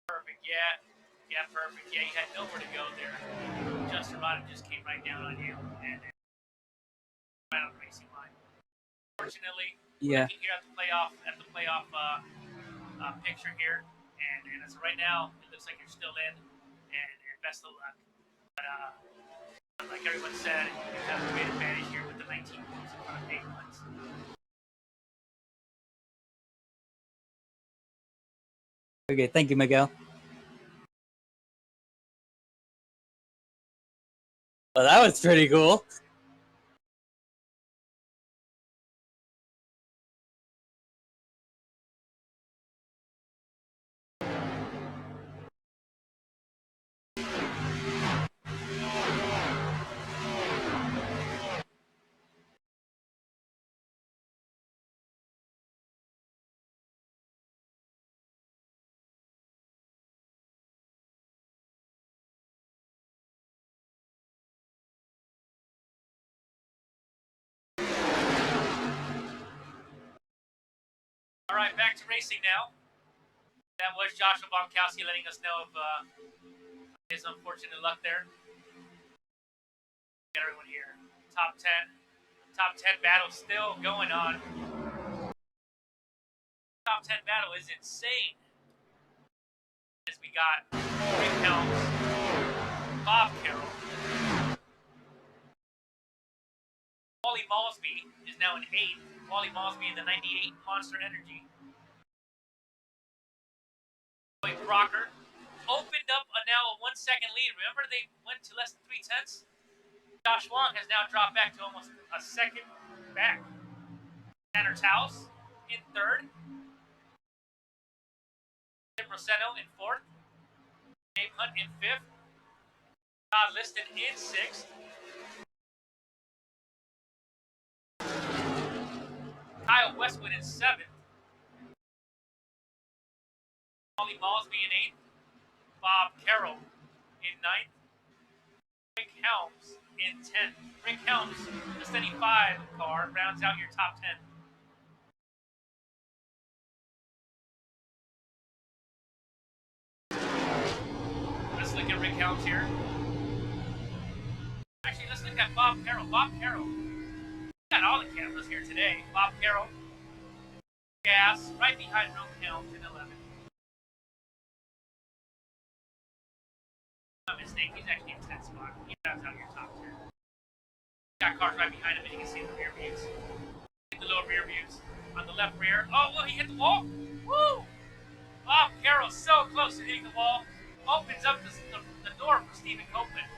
Perfect. Yeah, perfect. Yeah, you had nowhere to go there. Justin Rodden just came right down on you and right on the racing line. Fortunately, Yeah. we're looking here at the playoff picture here, and as of right now, it looks like you're still in, and best of luck. But like everyone said, you have a great advantage here with the 19 points in front of Dave Hunt. Okay, thank you, Miguel. Well, that was pretty cool. All right, back to racing now. That was Joshua Bonkowski letting us know of his unfortunate luck there. Get everyone here. Top 10 battle still going on. Top 10 battle is insane. As we got Rick Helms, Bob Carroll, Wally Malsby is now in 8th. Wally Malsby in the 98 Monster Energy. Lloyd Crocker opened up now a 1 second lead. Remember they went to less than 3/10. Josh Wong has now dropped back to almost a second back. Tanner Taus in 3rd. Tim Rossetto in 4th. Dave Hunt in 5th. Todd Liston in 6th. Kyle Westwood in 7th. Wally Malsby in 8th. Bob Carroll in 9th. Rick Helms in 10th. Rick Helms, the steady 5 car, rounds out your top 10. Let's look at Rick Helms here. Actually, let's look at Bob Carroll. Bob Carroll. We got all the cameras here today. Bob Carroll. Gas, right behind Rick Helms in 11th. My mistake, he's actually in 10th spot. He rounds out your top 10. Got cars right behind him, and you can see the rear views. The little rear views. On the left rear. Oh, look, he hit the wall. Woo! Bob Carroll so close to hitting the wall. Opens up the door for Stephen Copeland.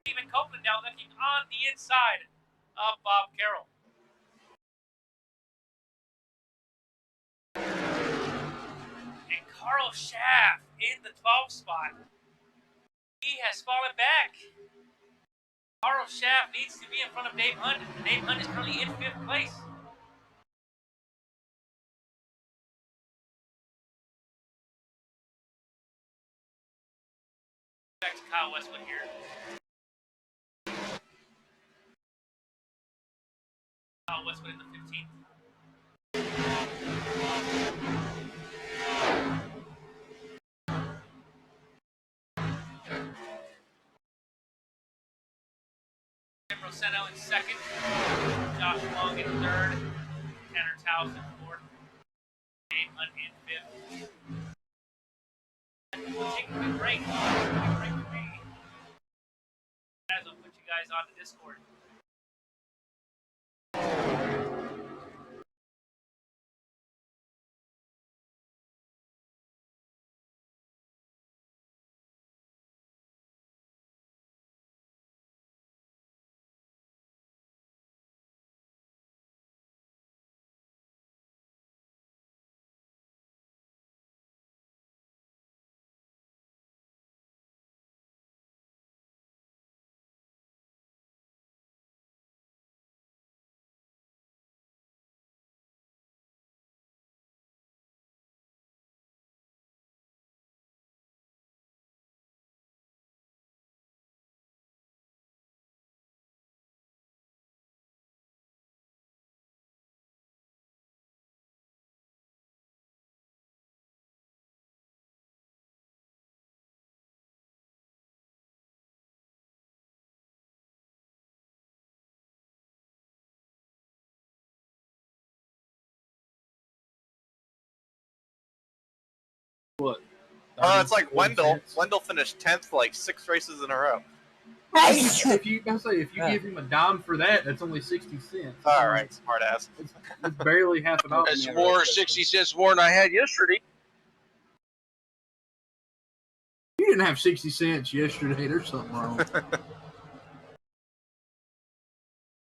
Stephen Copeland now looking on the inside of Bob Carroll. And Carl Schaff in the 12th spot. He has fallen back. Carl Schaff needs to be in front of Dave Hunt. Dave Hunt is currently in 5th place. Back to Kyle Westwood here. Kyle Westwood in the 15th. Roseno in second. Josh Long in third. Tanner Taus in fourth. Dave Hunt in fifth. We'll take a quick break. For me. As I'll put you guys on the Discord. What? It's like Wendell. Wendell finished 10th like 6 races in a row. If you give him a dime for that, that's only 60 cents. All right, smart ass. It's barely half an hour. That's more 60 cents more than I had yesterday. You didn't have 60 cents yesterday. There's something wrong.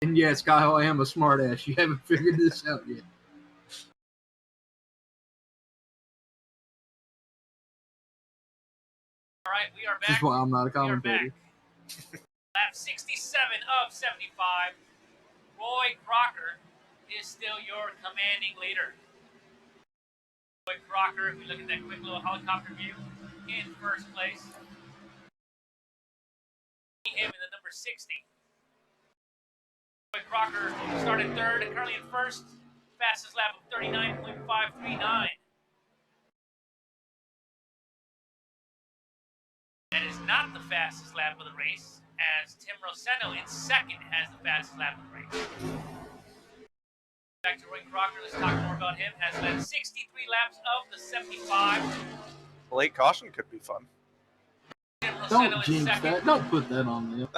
And yes, Kyle, I am a smart ass. You haven't figured this out yet. All right, we are back. This is why I'm not a commentator. Lap 67 of 75. Roy Crocker is still your commanding leader. Roy Crocker, if we look at that quick little helicopter view, in first place. Him in the number 60. Roy Crocker started third and currently in first. Fastest lap of 39.539. That is not the fastest lap of the race, as Tim Roseno in second has the fastest lap of the race. Back to Roy Crocker, let's talk more about him. Has led 63 laps of the 75. Late caution could be fun. Tim Roseno Don't in jinx second. that. Don't put that on them.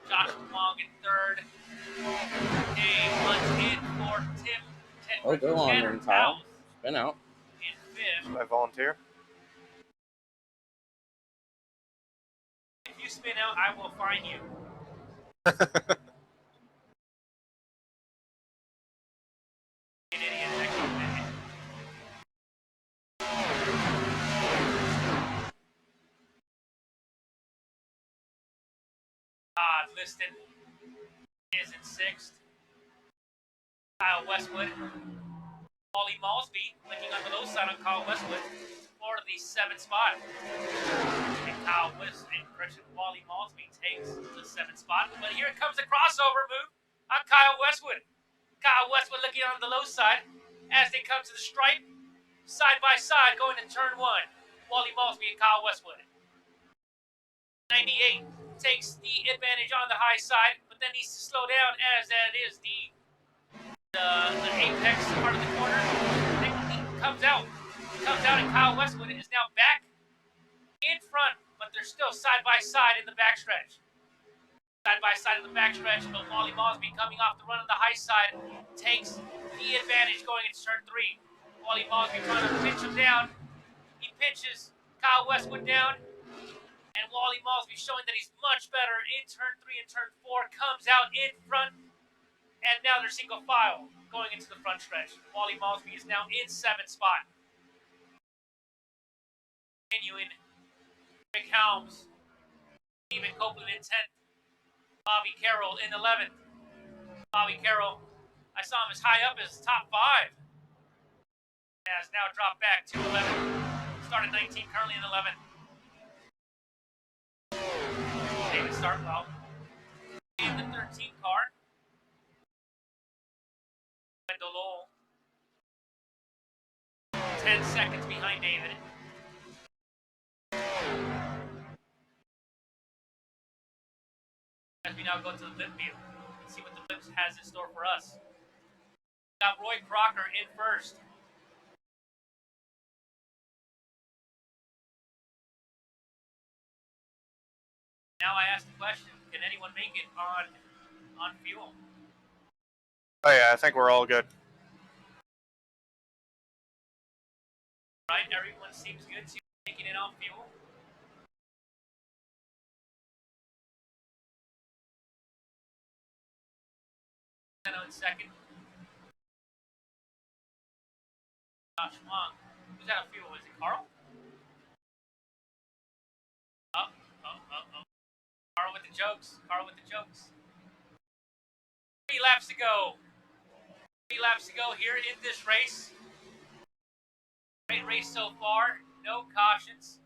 Josh Long in third. Dave Hunt in fourth. Oh, go on Tanner then, Kyle. Taus Spin out. in fifth. Should I volunteer? If you spin out, I will fine you. An idiot. I can't admit it. Liston is in sixth. Kyle Westwood. Wally Malsby clicking on the low side on Kyle Westwood for the 7th spot. And Kyle Westwood and Wally Malsby takes the 7th spot. But here comes the crossover move on Kyle Westwood. Kyle Westwood looking on the low side as they come to the stripe. Side by side going to turn 1. Wally Malsby and Kyle Westwood. 98 takes the advantage on the high side, but then needs to slow down as that is the apex part of the corner. Then he comes out, and Kyle Westwood is now back in front, but they're still side by side in the backstretch. Side by side in the backstretch, but Wally Malsby coming off the run on the high side takes the advantage going into turn 3. Wally Malsby trying to pinch him down. He pinches Kyle Westwood down. And Wally Malsby showing that he's much better in turn 3 and turn 4. Comes out in front. And now they're single file going into the front stretch. Wally Malsby is now in 7th spot. Continuing. Rick Helms. Stephen Copeland in 10th. Bobby Carroll in 11th. Bobby Carroll, I saw him as high up as top 5. Has now dropped back to 11th. Started 19, currently in 11th. David Starkwell in the 13 car. Wendell Lowell 10 seconds behind David. As we now go to the lip view. Let's see what the Lips has in store for us. Got Roy Crocker in first. Now I ask the question, can anyone make it on fuel? Oh yeah, I think we're all good. Right, everyone seems good to making it on fuel. In second. Josh Wong. Who's out of fuel? Is it Carl? Oh. Carl with the jokes. 3 laps to go. 3 laps to go here in this race. Great race so far. No cautions.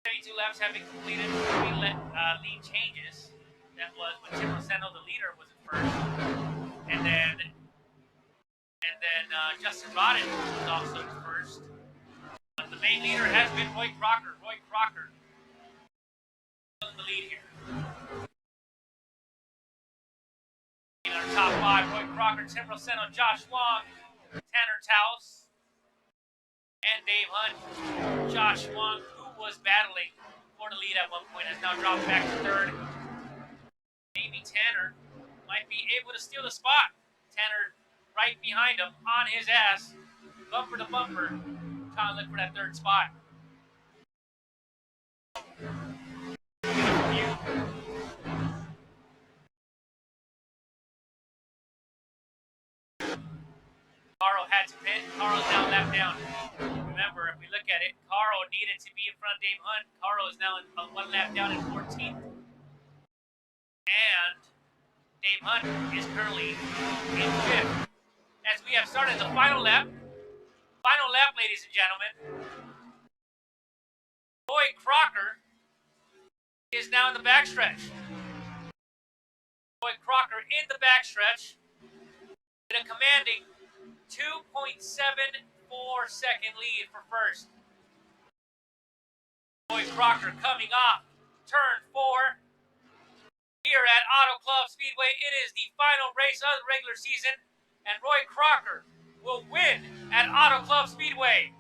72 laps have been completed. 3 lead changes. That was when Tim Rosendo, the leader, was in first. And then Justin Rodden was also in first. But the main leader has been Roy Crocker. In the lead here. In our top 5, Roy Crocker, Tim Rosendo, Josh Wong, Tanner Taus, and Dave Hunt. Josh Wong, who was battling for the lead at one point, has now dropped back to third. Maybe Tanner might be able to steal the spot. Tanner right behind him, on his ass, bumper to bumper, trying to look for that third spot. Carl had to pit. Carl's now left down. Remember, if we look at it, Carl needed to be in front of Dave Hunt. Carl is now 1 lap down in 14th. And Dave Hunt is currently in 5th. As we have started the final lap. Final lap, ladies and gentlemen. Roy Crocker is now in the backstretch. Roy Crocker in the backstretch with a commanding 2.74 second lead for first. Roy Crocker coming off turn 4 here at Auto Club Speedway. It is the final race of the regular season, and Roy Crocker will win at Auto Club Speedway.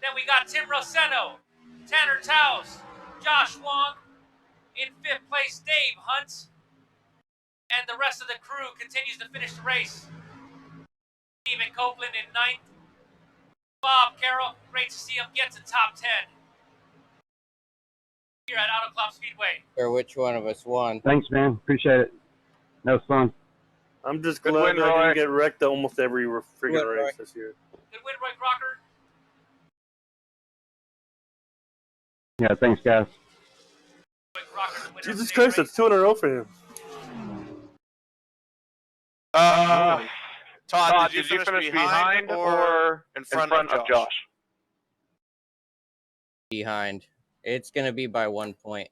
Then we got Tim Rosendo, Tanner Taus, Josh Wong, in 5th place Dave Hunt, and the rest of the crew continues to finish the race. Stephen Copeland in 9th. Bob Carroll, great to see him get to top 10 here at Auto Club Speedway. Or which one of us won? Thanks, man. Appreciate it. That was fun. I'm just glad I didn't get wrecked almost every freaking race this year. Good win, Roy Crocker. Yeah, thanks, guys. Roy Crocker, the winner Jesus of Christ, race. that's 2 in a row for him. Todd, did you finish behind or in front of Josh? Behind. It's going to be by 1 point.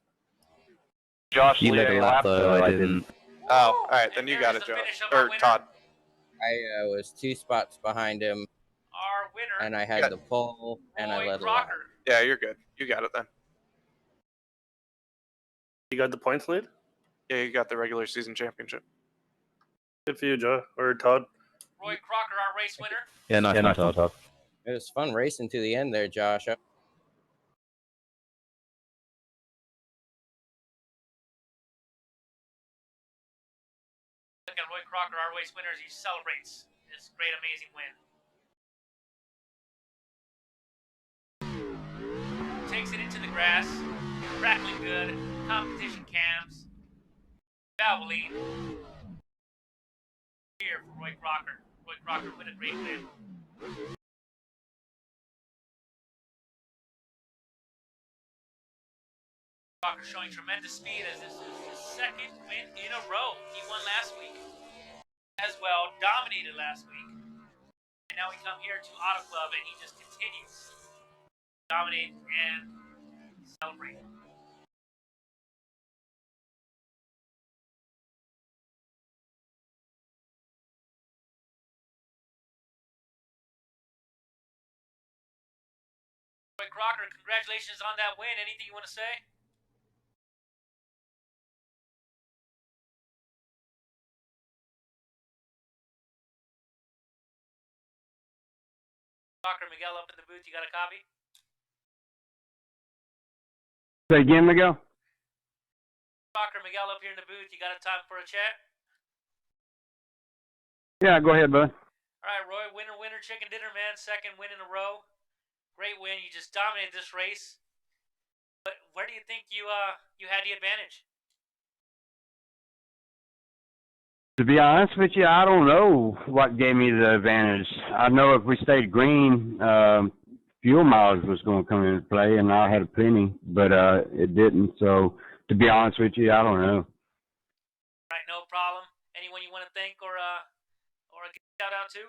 Josh, You made a lap, though. I didn't. Oh, all right, then you got it, Josh. Or Todd. I was 2 spots behind him, Our winner, and I had the pole, and I Roy led a lap. Crocker. Yeah, you're good. You got it then. You got the points lead? Yeah, you got the regular season championship. Good for you, Joe. Or Todd. Roy Crocker, our race winner. Yeah, nice Todd. It was fun racing to the end there, Josh. Look at Roy Crocker, our race winner, as he celebrates this great, amazing win. Takes it into the grass. Crackling good. Competition cams. Valvoline. Here for Roy Crocker. Roy Crocker with a great win. Crocker showing tremendous speed as this is his 2nd win in a row. He won last week as well, dominated last week. And now we come here to Auto Club and he just continues to dominate and celebrate. Roy Crocker, congratulations on that win. Anything you want to say? Crocker, Miguel up in the booth. You got a copy? Say again, Miguel? Crocker, Miguel up here in the booth. You got a time for a chat? Yeah, go ahead, bud. All right, Roy, winner, chicken dinner, man. Second win in a row. Great win. You just dominated this race. But where do you think you had the advantage? To be honest with you, I don't know what gave me the advantage. I know if we stayed green, fuel mileage was going to come into play, and I had a plenty, but it didn't. So, to be honest with you, I don't know. All right, no problem. Anyone you want to thank or a shout out to?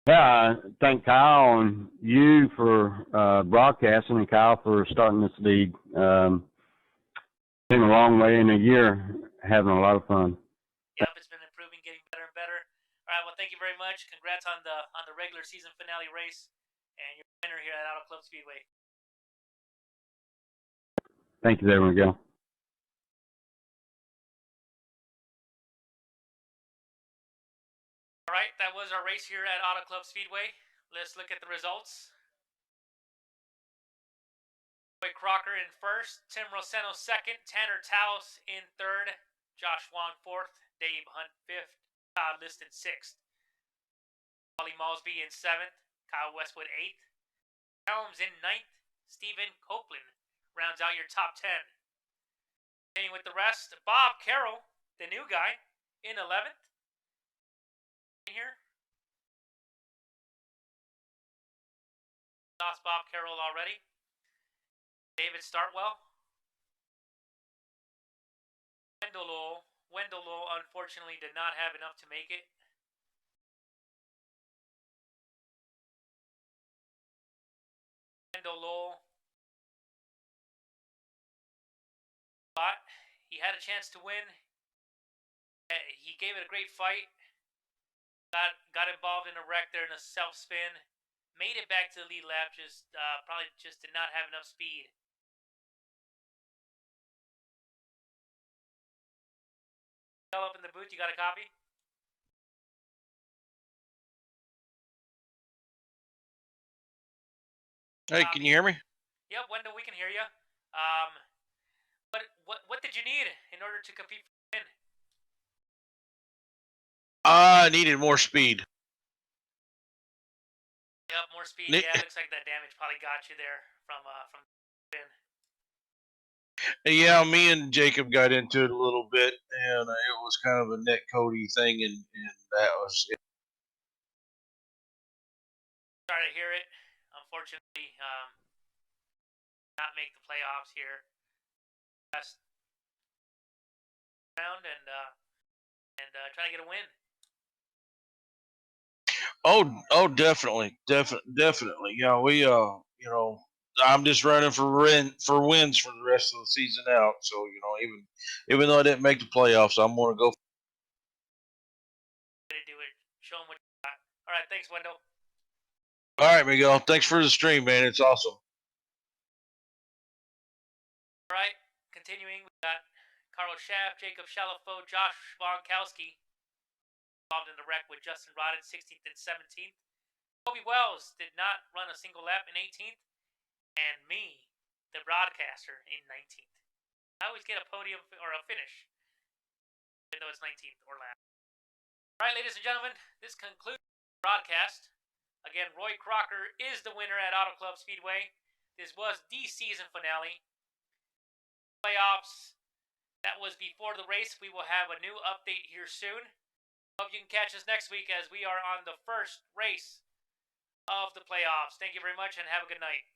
Yeah, thank Kyle and you for broadcasting, and Kyle for starting this league. Came a long way in a year, having a lot of fun. Yep, it's been improving, getting better and better. All right, well, thank you very much. Congrats on the regular season finale race, and your winner here at Auto Club Speedway. Thank you there, Miguel. All right, that was our race here at Auto Club Speedway. Let's look at the results. Roy Crocker in first, Tim Roseno second, Tanner Taus in third, Josh Wong fourth, Dave Hunt fifth, Todd Liston sixth, Ollie Malsby in seventh, Kyle Westwood eighth, Helms in ninth, Stephen Copeland rounds out your top 10. Continuing with the rest, Bob Carroll, the new guy, in 11th. Here. Lost Bob Carroll already. David Startwell. Wendell unfortunately did not have enough to make it. Wendell, but he had a chance to win. He gave it a great fight. Got involved in a wreck there in a self spin. Made it back to the lead lap. Probably just did not have enough speed. Up in the booth, you got a copy? Hey, can you hear me? Yep, Wendell, we can hear you. What did you need in order to compete for the win? I needed more speed. Yep, more speed. Yeah, it looks like that damage probably got you there from spin. Yeah, me and Jacob got into it a little bit, and it was kind of a net Cody thing, and that was it. Sorry to hear it. Unfortunately, not make the playoffs here. Last round and try to get a win. Oh, definitely. Yeah, we I'm just running for wins for the rest of the season out. So even though I didn't make the playoffs, I'm gonna go. Do it. Show them what you got. All right, thanks, Wendell. All right, Miguel. Thanks for the stream, man. It's awesome. All right, continuing, we got Carl Schaff, Jacob Shalafo, Josh Vonkowski involved in the wreck with Justin Rodden, 16th and 17th. Kobe Wells did not run a single lap in 18th. And me, the broadcaster, in 19th. I always get a podium or a finish, even though it's 19th or lap. All right, ladies and gentlemen, this concludes the broadcast. Again, Roy Crocker is the winner at Auto Club Speedway. This was the season finale. Playoffs, that was before the race. We will have a new update here soon. Hope you can catch us next week as we are on the first race of the playoffs. Thank you very much and have a good night.